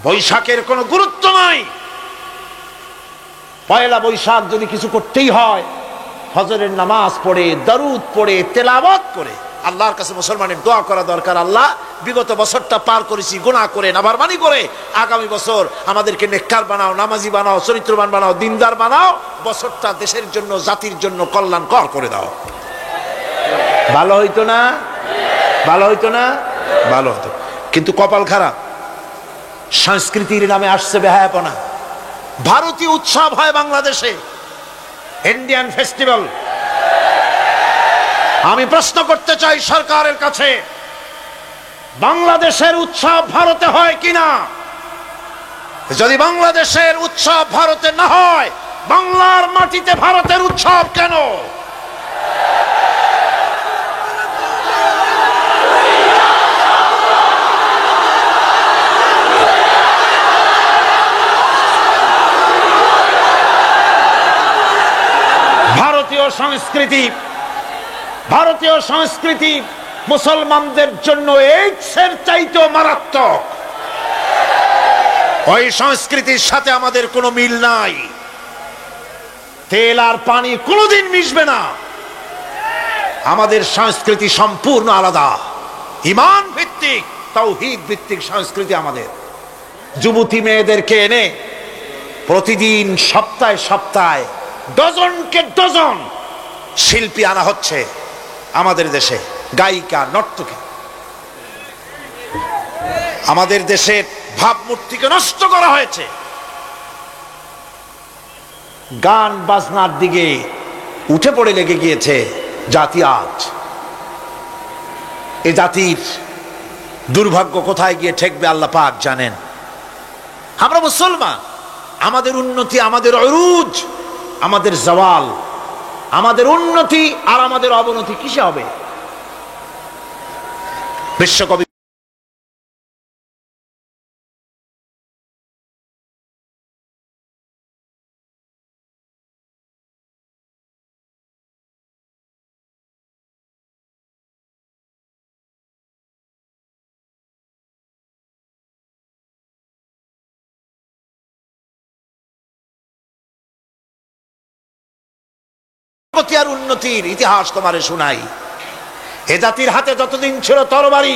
Speaker 1: বৈশাখের কোনো গুরুত্ব নাই। পয়লা বৈশাখ যদি কিছু করতেই হয়, ফজরের নামাজ পড়ে, দরুদ পড়ে, তেলাওয়াত করে আল্লাহর কাছে মুসলমানের দোয়া করা দরকার। আল্লাহ, বিগত বছরটা পার করেছি গুনাহ করে, নাফরমানি করে, আগামী বছর আমাদেরকে নেককার বানাও, নামাজি বানাও, চরিত্রবান বানাও, দিনদার বানাও। বছরটা দেশের জন্য, জাতির জন্য কল্যাণকর করে দাও। ভালো হইতো না? ভালো হইতো না? ভালো হতো। কিন্তু কপাল খারাপ, সংস্কৃতির নামে আসছে বেহায়াপনা। ভারতীয় উৎসব হয় বাংলাদেশে, ইন্ডিয়ান ফেস্টিভ্যাল। আমি প্রশ্ন করতে চাই সরকারের কাছে, বাংলাদেশের উৎসব ভারতে হয় কিনা? যদি বাংলাদেশের উৎসব ভারতে না হয়, বাংলার মাটিতে ভারতের উৎসব কেন? ভারতীয় সংস্কৃতি মুসলমানদের জন্য এইডসের চাইতেও মারাত্মক। ওই সংস্কৃতির সাথে আমাদের কোনো মিল নাই। তেল আর পানি কোনোদিন মিশবে না। আমাদের সংস্কৃতি সম্পূর্ণ আলাদা, ঈমান ভিত্তিক, তাওহীদ ভিত্তিক সংস্কৃতি আমাদের। যুবতী মেয়েদেরকে এনে প্রতিদিন সপ্তাহে সপ্তাহে ডজনকে ডজন শিল্পী আনা হচ্ছে আমাদের দেশে, গায়িকা, নর্তকী। আমাদের দেশের ভাবমূর্তিকে নষ্ট করা হয়েছে। গান বাজনার দিকে উঠে পড়ে লেগে গিয়েছে জাতি আজ। এ জাতির দুর্ভাগ্য কোথায় গিয়ে ঠেকবে আল্লাহ পাক জানেন। আমরা মুসলমান, আমাদের উন্নতি, আমাদের উরুজ, আমাদের জাওয়াল, আমাদের উন্নতি আর আমাদের অবনতি কিসে হবে? বিশ্বকবি আর উন্নতির ইতিহাস তোমারে শুনাই। এ জাতির হাতে যতদিন ছিল তরবারি,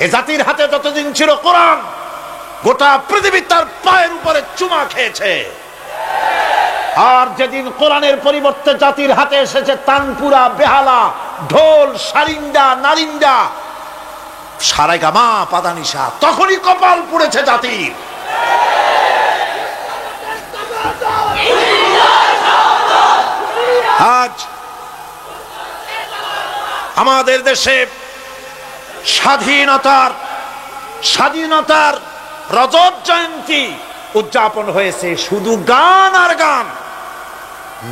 Speaker 1: এ জাতির হাতে যতদিন ছিল কোরআন, গোটা পৃথিবী তার পায়ের উপরে চুমা খেয়েছে। আর যেদিন কোরআনের পরিবর্তে জাতির হাতে এসেছে তানপুরা, বেহালা, ঢোল, সারিন্দা, নারিন্দা, সারেগামা, পাদানিসা, তখনই কপাল পুড়েছে জাতির। আজ আমাদের দেশে স্বাধীনতার রজত জয়ন্তী উদযাপন হয়েছে, শুধু গান আর গান,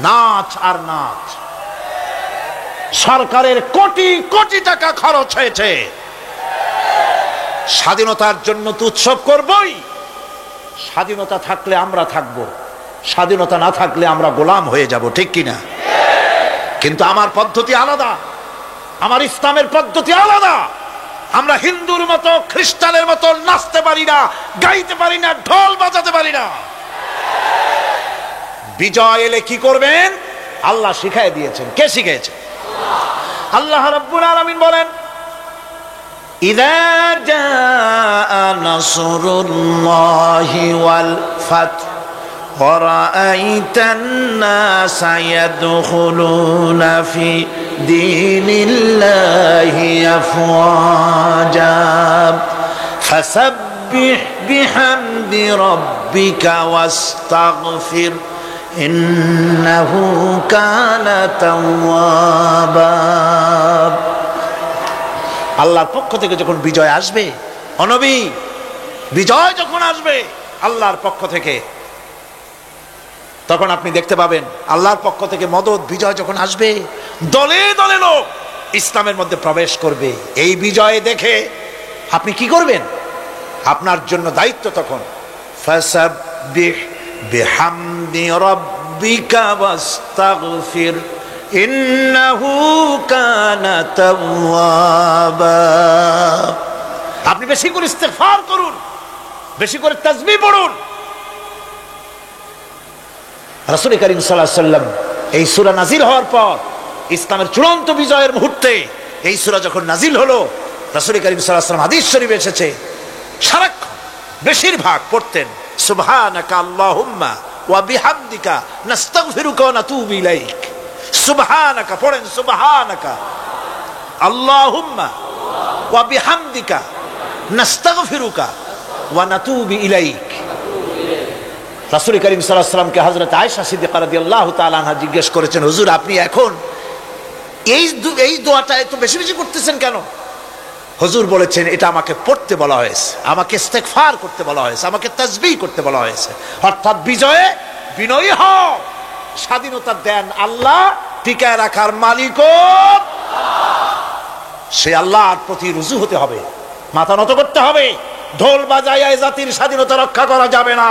Speaker 1: নাচ আর নাচ। সরকারের কোটি কোটি টাকা খরচ হয়েছে। স্বাধীনতার জন্য তো উৎসব করবই। স্বাধীনতা থাকলে আমরা থাকব, স্বাধীনতা না থাকলে আমরা গোলাম হয়ে যাব, ঠিক কিনা? কিন্তু আমার পদ্ধতি আলাদা, আমার ইসলামের পদ্ধতি আলাদা। আমরা হিন্দুর মতো, খ্রিস্টানের মতো নাচতে পারি না, গাইতে পারি না, ঢোল বাজাতে পারি না। বিজয় এলে কি করবেন আল্লাহ শিখাই দিয়েছেন। কে শিখিয়েছে? আল্লাহ রাব্বুল আলামিন বলেন, ইযা জাআ নাসরুল্লাহি ওয়াল ফাত ওয়া রাআইতান নাসা ইয়াদখুলুনা ফি দীনিল্লাহি আফওয়াজা ফাসাব্বিহ বিহামদি রাব্বিকা ওয়াস্তাগফির ইন্নাহু কানা তাওয়াবা। আল্লাহর পক্ষ থেকে যখন বিজয় আসবে, ও নবী, বিজয় যখন আসবে আল্লাহর পক্ষ থেকে, তখন আপনি দেখতে পাবেন আল্লাহর পক্ষ থেকে মদদ, বিজয় যখন আসবে দলে দলে লোক ইসলামের মধ্যে প্রবেশ করবে। এই বিজয় দেখে আপনি কি করবেন? আপনার জন্য দায়িত্ব তখন ফাসাব্বিহ বিহামদি রাব্বিকা ওয়াস্তাগফির ইন্নাহু কানা তাওয়াবা। আপনি বেশি করে ইস্তেগফার করুন, বেশি করে তাসবিহ পড়ুন। রাসূল করিম সাল্লাল্লাহু আলাইহি ওয়াসাল্লাম এই সূরা নাজিল হওয়ার পর, ইসলামের চূড়ান্ত বিজয়ের মুহূর্তে এই সূরা যখন নাজিল হলো, রাসূল করিম সাল্লাল্লাহু আলাইহি ওয়াসাল্লাম হাদিস শরীফে এসেছে সারাক্ষণ বেশিরভাগ পড়তেন সুবহানাকা আল্লাহুম্মা ওয়া বিহামদিকা নাস্তাগফিরুকা ওয়া নাতুবু ইলাইক। সুবহানাকা পড়েন, সুবহানাকা আল্লাহুম্মা ওয়া বিহামদিকা নাস্তাগফিরুকা ওয়া নাতুবু ইলাইক। রাসূল করিম সাল্লাল্লাহু আলাইহি ওয়াসাল্লামকে হযরত আয়েশা সিদ্দিকা রাদিয়াল্লাহু তাআলা আনহা জিজ্ঞেস করেছেন, হুজুর আপনি এখন এই দোয়াটা এত বেশি বেশি করতেছেন কেন? হুজুর বলেছেন, এটা আমাকে পড়তে বলা হয়েছে, আমাকে ইস্তেগফার করতে বলা হয়েছে, আমাকে তাসবিহ করতে বলা হয়েছে। অর্থাৎ বিজয়ে বিনয়ী হও, স্বাধীনতা দেন আল্লাহ, টিকায় রাখার মালিকও সে আল্লাহর প্রতি রুজু হতে হবে, মাথা নত করতে হবে। ঢোল বাজাইয়া জাতির স্বাধীনতা রক্ষা করা যাবে না।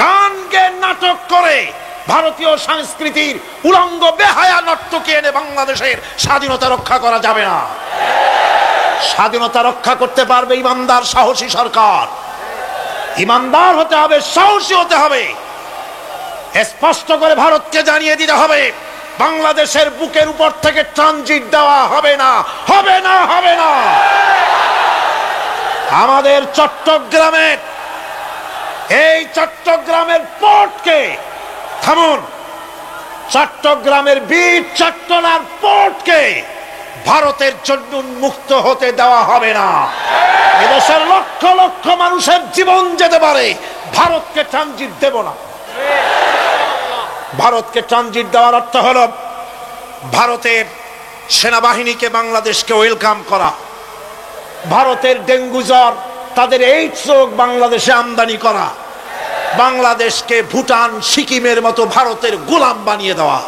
Speaker 1: গান গে নাটক করে ভারতীয় সংস্কৃতির উলঙ্গ বেহায়া নর্তকী এনে বাংলাদেশের স্বাধীনতা রক্ষা করা যাবে না। স্বাধীনতা রক্ষা করতে পারবে ইমানদার সাহসী সরকার। ইমানদার হতে হবে, সাহসী হতে হবে। স্পষ্ট করে ভারতকে জানিয়ে দিতে হবে, বাংলাদেশের বুকের উপর থেকে ট্রানজিট দেওয়া হবে না, হবে না, হবে না। আমাদের চট্টগ্রামের এই চট্টগ্রামের পোর্টকে থামুন, চট্টগ্রামের বীর চট্টলার পোর্টকে ভারতের জন্য মুক্ত হতে দেওয়া হবে না। এদেশের লক্ষ লক্ষ মানুষের জীবন যেতে পারে, ভারতকে ট্রানজিট দেব না। ভারতকে ট্রানজিট দেওয়ার অর্থ হলো ভারতের সেনাবাহিনীকে বাংলাদেশকে ওয়েলকাম করা, ভারতের ডেঙ্গু জ্বর, তাদের এইডস রোগ বাংলাদেশে আমদানি করা, বাংলাদেশকে ভুটান সিকিমের মতো ভারতের গোলাম বানিয়ে দেওয়া।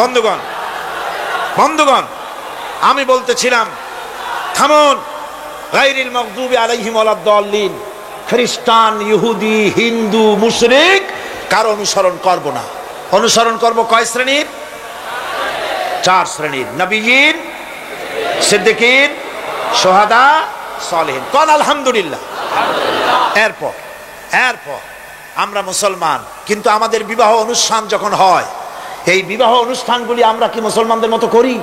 Speaker 1: বন্ধুগণ, বন্ধুগণ, আমি বলতেছিলাম থামুন। গায়রিল মাগদুবি আলাইহিম ওয়ালাদ-দাল্লিন, খ্রিস্টান, ইহুদি, হিন্দু, মুশরিক কার অনুসরণ করব না। অনুসরণ করব কয় শ্রেণীর? 4 শ্রেণীর। নবীয়িন, সিদ্দিকিন, শুহাদা, সালেহিন। কোন আলহামদুলিল্লাহ। এরপর আমরা মুসলমান, কিন্তু আমাদের বিবাহ অনুষ্ঠান যখন হয়, এই বিবাহ অনুষ্ঠানগুলি আমরা কি মুসলমানদের মতো করি?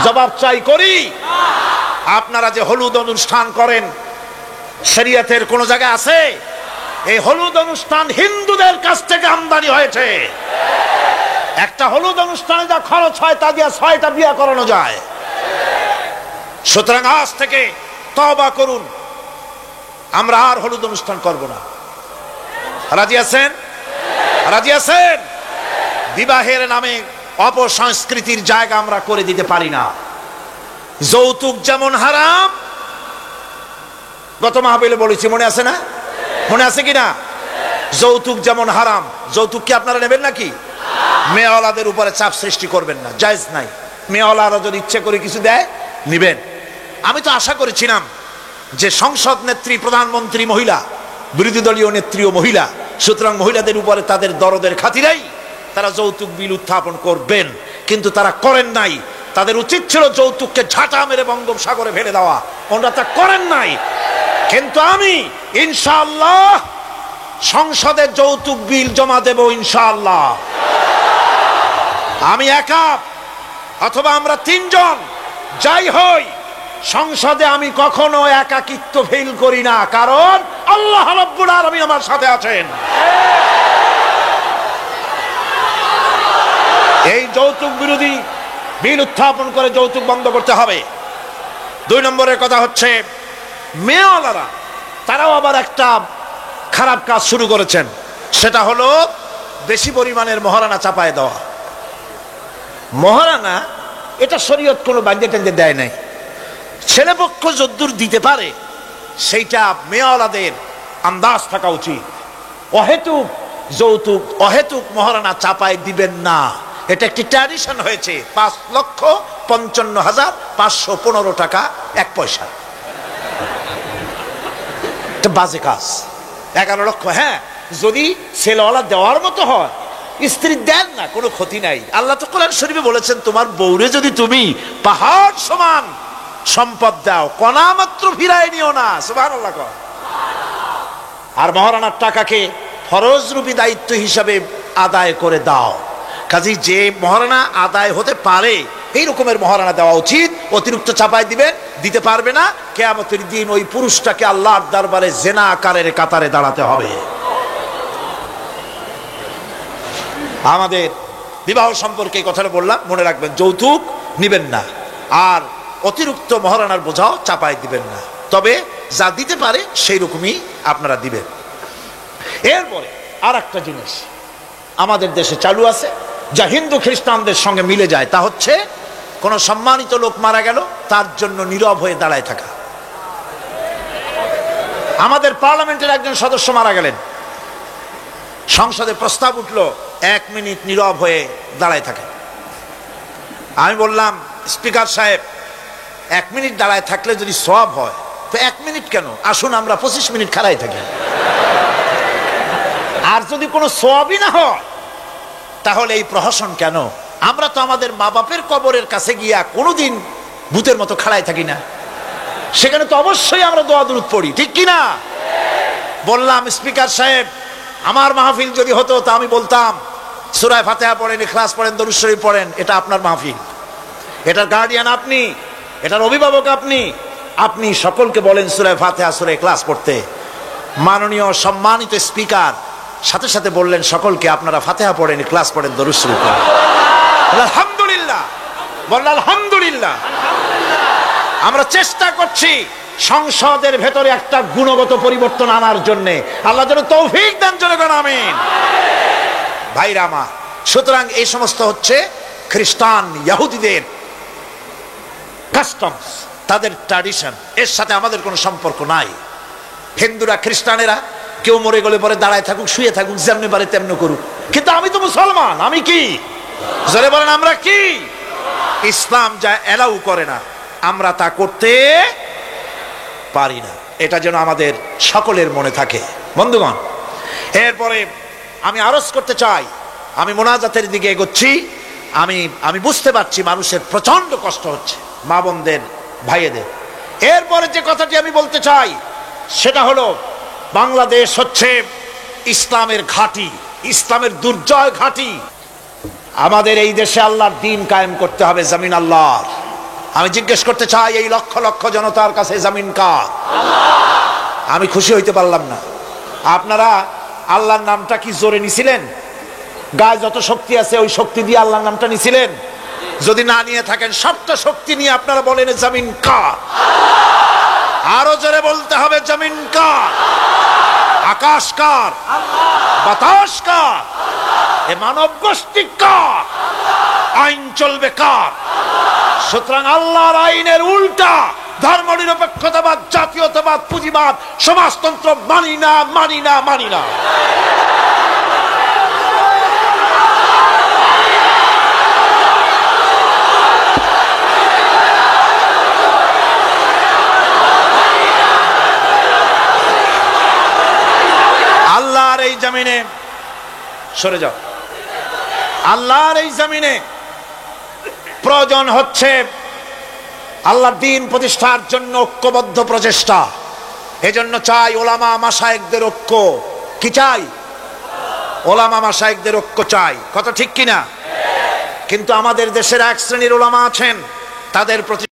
Speaker 1: জবাব চাই, করি? আপনারা যে হলুদ অনুষ্ঠান করেন, শরীয়তের কোন জায়গায় আছে? এই হলুদ অনুষ্ঠান হিন্দুদের কাছ থেকে আমদানি হয়েছে। একটা হলুদ অনুষ্ঠানে যা খরচ হয় তা দিয়ে 6টা বিয়ে করানো যায়। সুতরাং আজ থেকে তওবা করুন, আমরা আর হলুদ অনুষ্ঠান করব না। রাজি আছেন? রাজি আছেন? বিবাহের নামে অপসংস্কৃতির জায়গা আমরা করে দিতে পারি না। যৌতুক যেমন হারাম, গত মাহফিলে বলেছি, মনে আছে না? মনে আছে কিনা? যৌতুক যেমন হারাম। যৌতুক কি আপনারা নেবেন নাকি? মেয়েওয়ালাদের উপরে চাপ সৃষ্টি করবেন না, জায়েজ নাই। মেয়েওয়ালারা যদি ইচ্ছে করে কিছু দেয়, নিবেন। আমি তো আশা করেছিলাম যে সংসদ নেত্রী, প্রধানমন্ত্রী মহিলা, বিরোধী দলীয় নেত্রীও মহিলা, সুতরাং মহিলাদের উপরে তাদের দরদের খাতিরেই তারা যৌতুক বিল উত্থাপন করবেন, কিন্তু তারা করেন নাই। তাদের উচিত ছিল যৌতুককে ঝাঁটা মেরে বঙ্গোপসাগরে ফেলে দেওয়া, ওনারা তা করেন নাই। কিন্তু আমি ইনশাআল্লাহ সংসদে যৌতুক বিল জমা দেব ইনশাআল্লাহ। আমি একা অথবা আমরা তিনজন যাই হই, সংসদে আমি কখনো একাকিত্ব ফিল করি না, কারণ আল্লাহ রাব্বুল আলামিন আমার সাথে আছেন। এই যৌতুক বিরোধী বিল উত্থাপন করে যৌতুক বন্ধ করতে হবে। 2 নম্বরের কথা হচ্ছে মেয়েওয়ালারা তারাও আবার একটা খারাপ কাজ শুরু করেছেন, সেটা হলো বেশি পরিমাণের মহারানা চাপায় দেওয়া। মহারানা এটা শরীয়ত কোনো বাধ্যে টেন্দে দেয় নাই। ছেলেপক্ষ যদ্দূর দিতে পারে সেইটা মেয়েওয়ালাদের আন্দাজ থাকা উচিত। অহেতুক যৌতুক, অহেতুক মহারানা চাপায় দিবেন না। এটা একটি ট্র্যাডিশন হয়েছে। 5,55,515 টাকা 1 পয়সা, এটা বাজে কাজ। 11 লক্ষ, হ্যাঁ যদি ছেলেওয়ালা দেওয়ার মতো হয়, স্ত্রী দেন না, কোনো ক্ষতি নাই। আল্লাহ তো কোরআন শরীফে বলেছেন, তোমার বউরে যদি তুমি পাহাড় সমান সম্পদ দাও, কণা মাত্র ফিরায় নিও না। সুবহানাল্লাহ। আর মহারানার টাকাকে ফরজরূপী দায়িত্ব হিসাবে আদায় করে দাও। কাজী যে মহারানা আদায় হতে পারে এই রকমের মহারানা দেওয়া উচিত। অতিরিক্ত চাপায় দিতে পারবে না, কিয়ামতের দিন ওই পুরুষটাকে আল্লাহর দরবারে জিনাকারের কাতারে দাঁড়াতে হবে। আমাদের বিবাহ সম্পর্কে এই কথাটা বললাম, মনে রাখবেন, যৌতুক নিবেন না আর অতিরিক্ত মহারানার বোঝাও চাপায় দিবেন না, তবে যা দিতে পারে সেই রকমই আপনারা দিবেন। এরপরে আর একটা জিনিস আমাদের দেশে চালু আছে, যা হিন্দু খ্রিস্টানদের সঙ্গে মিলে যায়, তা হচ্ছে কোন সম্মানিত লোক মারা গেল, তার জন্য নীরব হয়ে দাঁড়ায় থাকা। আমাদের পার্লামেন্টের একজন সদস্য মারা গেলেন, সংসদে প্রস্তাব উঠলো 1 মিনিট নীরব হয়ে দাঁড়ায় থাকে। আমি বললাম, স্পিকার সাহেব 1 মিনিট দাঁড়ায় থাকলে যদি সওয়াব হয় তো 1 মিনিট কেন, আসুন আমরা 25 মিনিট খাড়াই থাকি। আর যদি কোনো সওয়াবই না হয় তাহলে এই প্রহসন কেন? আমরা তো আমাদের মা বাপের কবরের কাছে গিয়া কোনোদিন ভূতের মতো খাড়াই থাকি না, সেখানে তো অবশ্যই আমরা দোয়া দুরূদ পড়ি, ঠিক কিনা? বললাম, স্পিকার সাহেব আমার মাহফিল যদি হতো তা আমি বলতাম সূরা ফাতিহা পড়েন, ইখলাস পড়েন, দরুদ শরীফ পড়েন। এটা আপনার মাহফিল, এটার গার্ডিয়ান আপনি, এটার অভিভাবক আপনি। আপনি সকলকে বলেন সূরা ফাতিহা, সূরা ইখলাস পড়তে। মাননীয় সম্মানিত স্পিকার সাথে সাথে বললেন সকলকে, আপনারা ফাতিহা পড়েন, ইখলাস পড়েন, দরুদ শরীফ পড়েন। আলহামদুলিল্লাহ, বললেন আলহামদুলিল্লাহ। আমরা চেষ্টা করছি সংসদের ভেতরে একটা গুণগত পরিবর্তন আনার জন্য। আল্লাহ যেন তৌফিক দেন, জনগণ আমিন। ভাইরা আমার, সুতরাং এই সমস্ত হচ্ছে খ্রিস্টান ইহুদিদের কাস্টমস, তাদের ট্র্যাডিশন, এর সাথে আমাদের কোনো সম্পর্ক নাই। হিন্দুরা খ্রিস্টানেরা কেউ মরে গেলে পরে দাঁড়ায় থাকুক, শুয়ে থাকুক, যেমনি পারে তেমনি করুক, কিন্তু আমি তো মুসলমান, আমি কি জোরে বলেন, আমরা কি? ইসলাম যা এলাউ করে না আমরা তা করতে পারি না। এটা যেন আমাদের সকলের মনে থাকে বন্ধুগণ। এরপরে আমি আরজ করতে চাই, আমি মোনাজাতের দিকে এগোচ্ছি। আমি বুঝতে পারছি মানুষের প্রচন্ড কষ্ট হচ্ছে, মা বোনদের, ভাইয়েদের। এরপরে যে কথাটি আমি বলতে চাই সেটা হলো, বাংলাদেশ হচ্ছে ইসলামের ঘাঁটি, ইসলামের দুর্জয় ঘাঁটি। আমাদের এই দেশে আল্লাহর দ্বীন কায়েম করতে হবে, জমিন আল্লাহর। আমি জিজ্ঞেস করতে চাই, এই লক্ষ লক্ষ জনতার কাছে জমিন কার? আমি খুশি হইতে পারলাম না। আপনারা আল্লাহর নামটা কি জোরে নিছিলেন? গায়ে যত শক্তি আছে ওই শক্তি দিয়ে আল্লাহর নামটা নিছিলেন? যদি না নিয়ে থাকেন, সবটা শক্তি নিয়ে আপনারা বলেন জমিন কার? আরো জোরে বলতে হবে, জমিন কার? আকাশ কার? বাতাস কার? এ মানব গোষ্ঠী কার? আইন চলবে কার? সুতরাং আল্লাহর আইনের উল্টা ধর্মনিরপেক্ষতাবাদ, জাতীয়তাবাদ, পুঁজিবাদ, সমাজতন্ত্র মানি না, মানি না, মানি না। আল্লাহর এই জমিনে সরে যাও, আল্লাহর এই জমিনে প্রয়োজন হচ্ছে আল্লাহর দ্বীন প্রতিষ্ঠার জন্য ঐক্যবদ্ধ প্রচেষ্টা। এজন্য চাই ওলামা মাশায়েখদের ঐক্য। কি চাই? ওলামা মাশায়েখদের ঐক্য চাই। কথা ঠিক কিনা? কিন্তু আমাদের দেশের এক শ্রেণীর ওলামা আছেন, তাদের প্রতি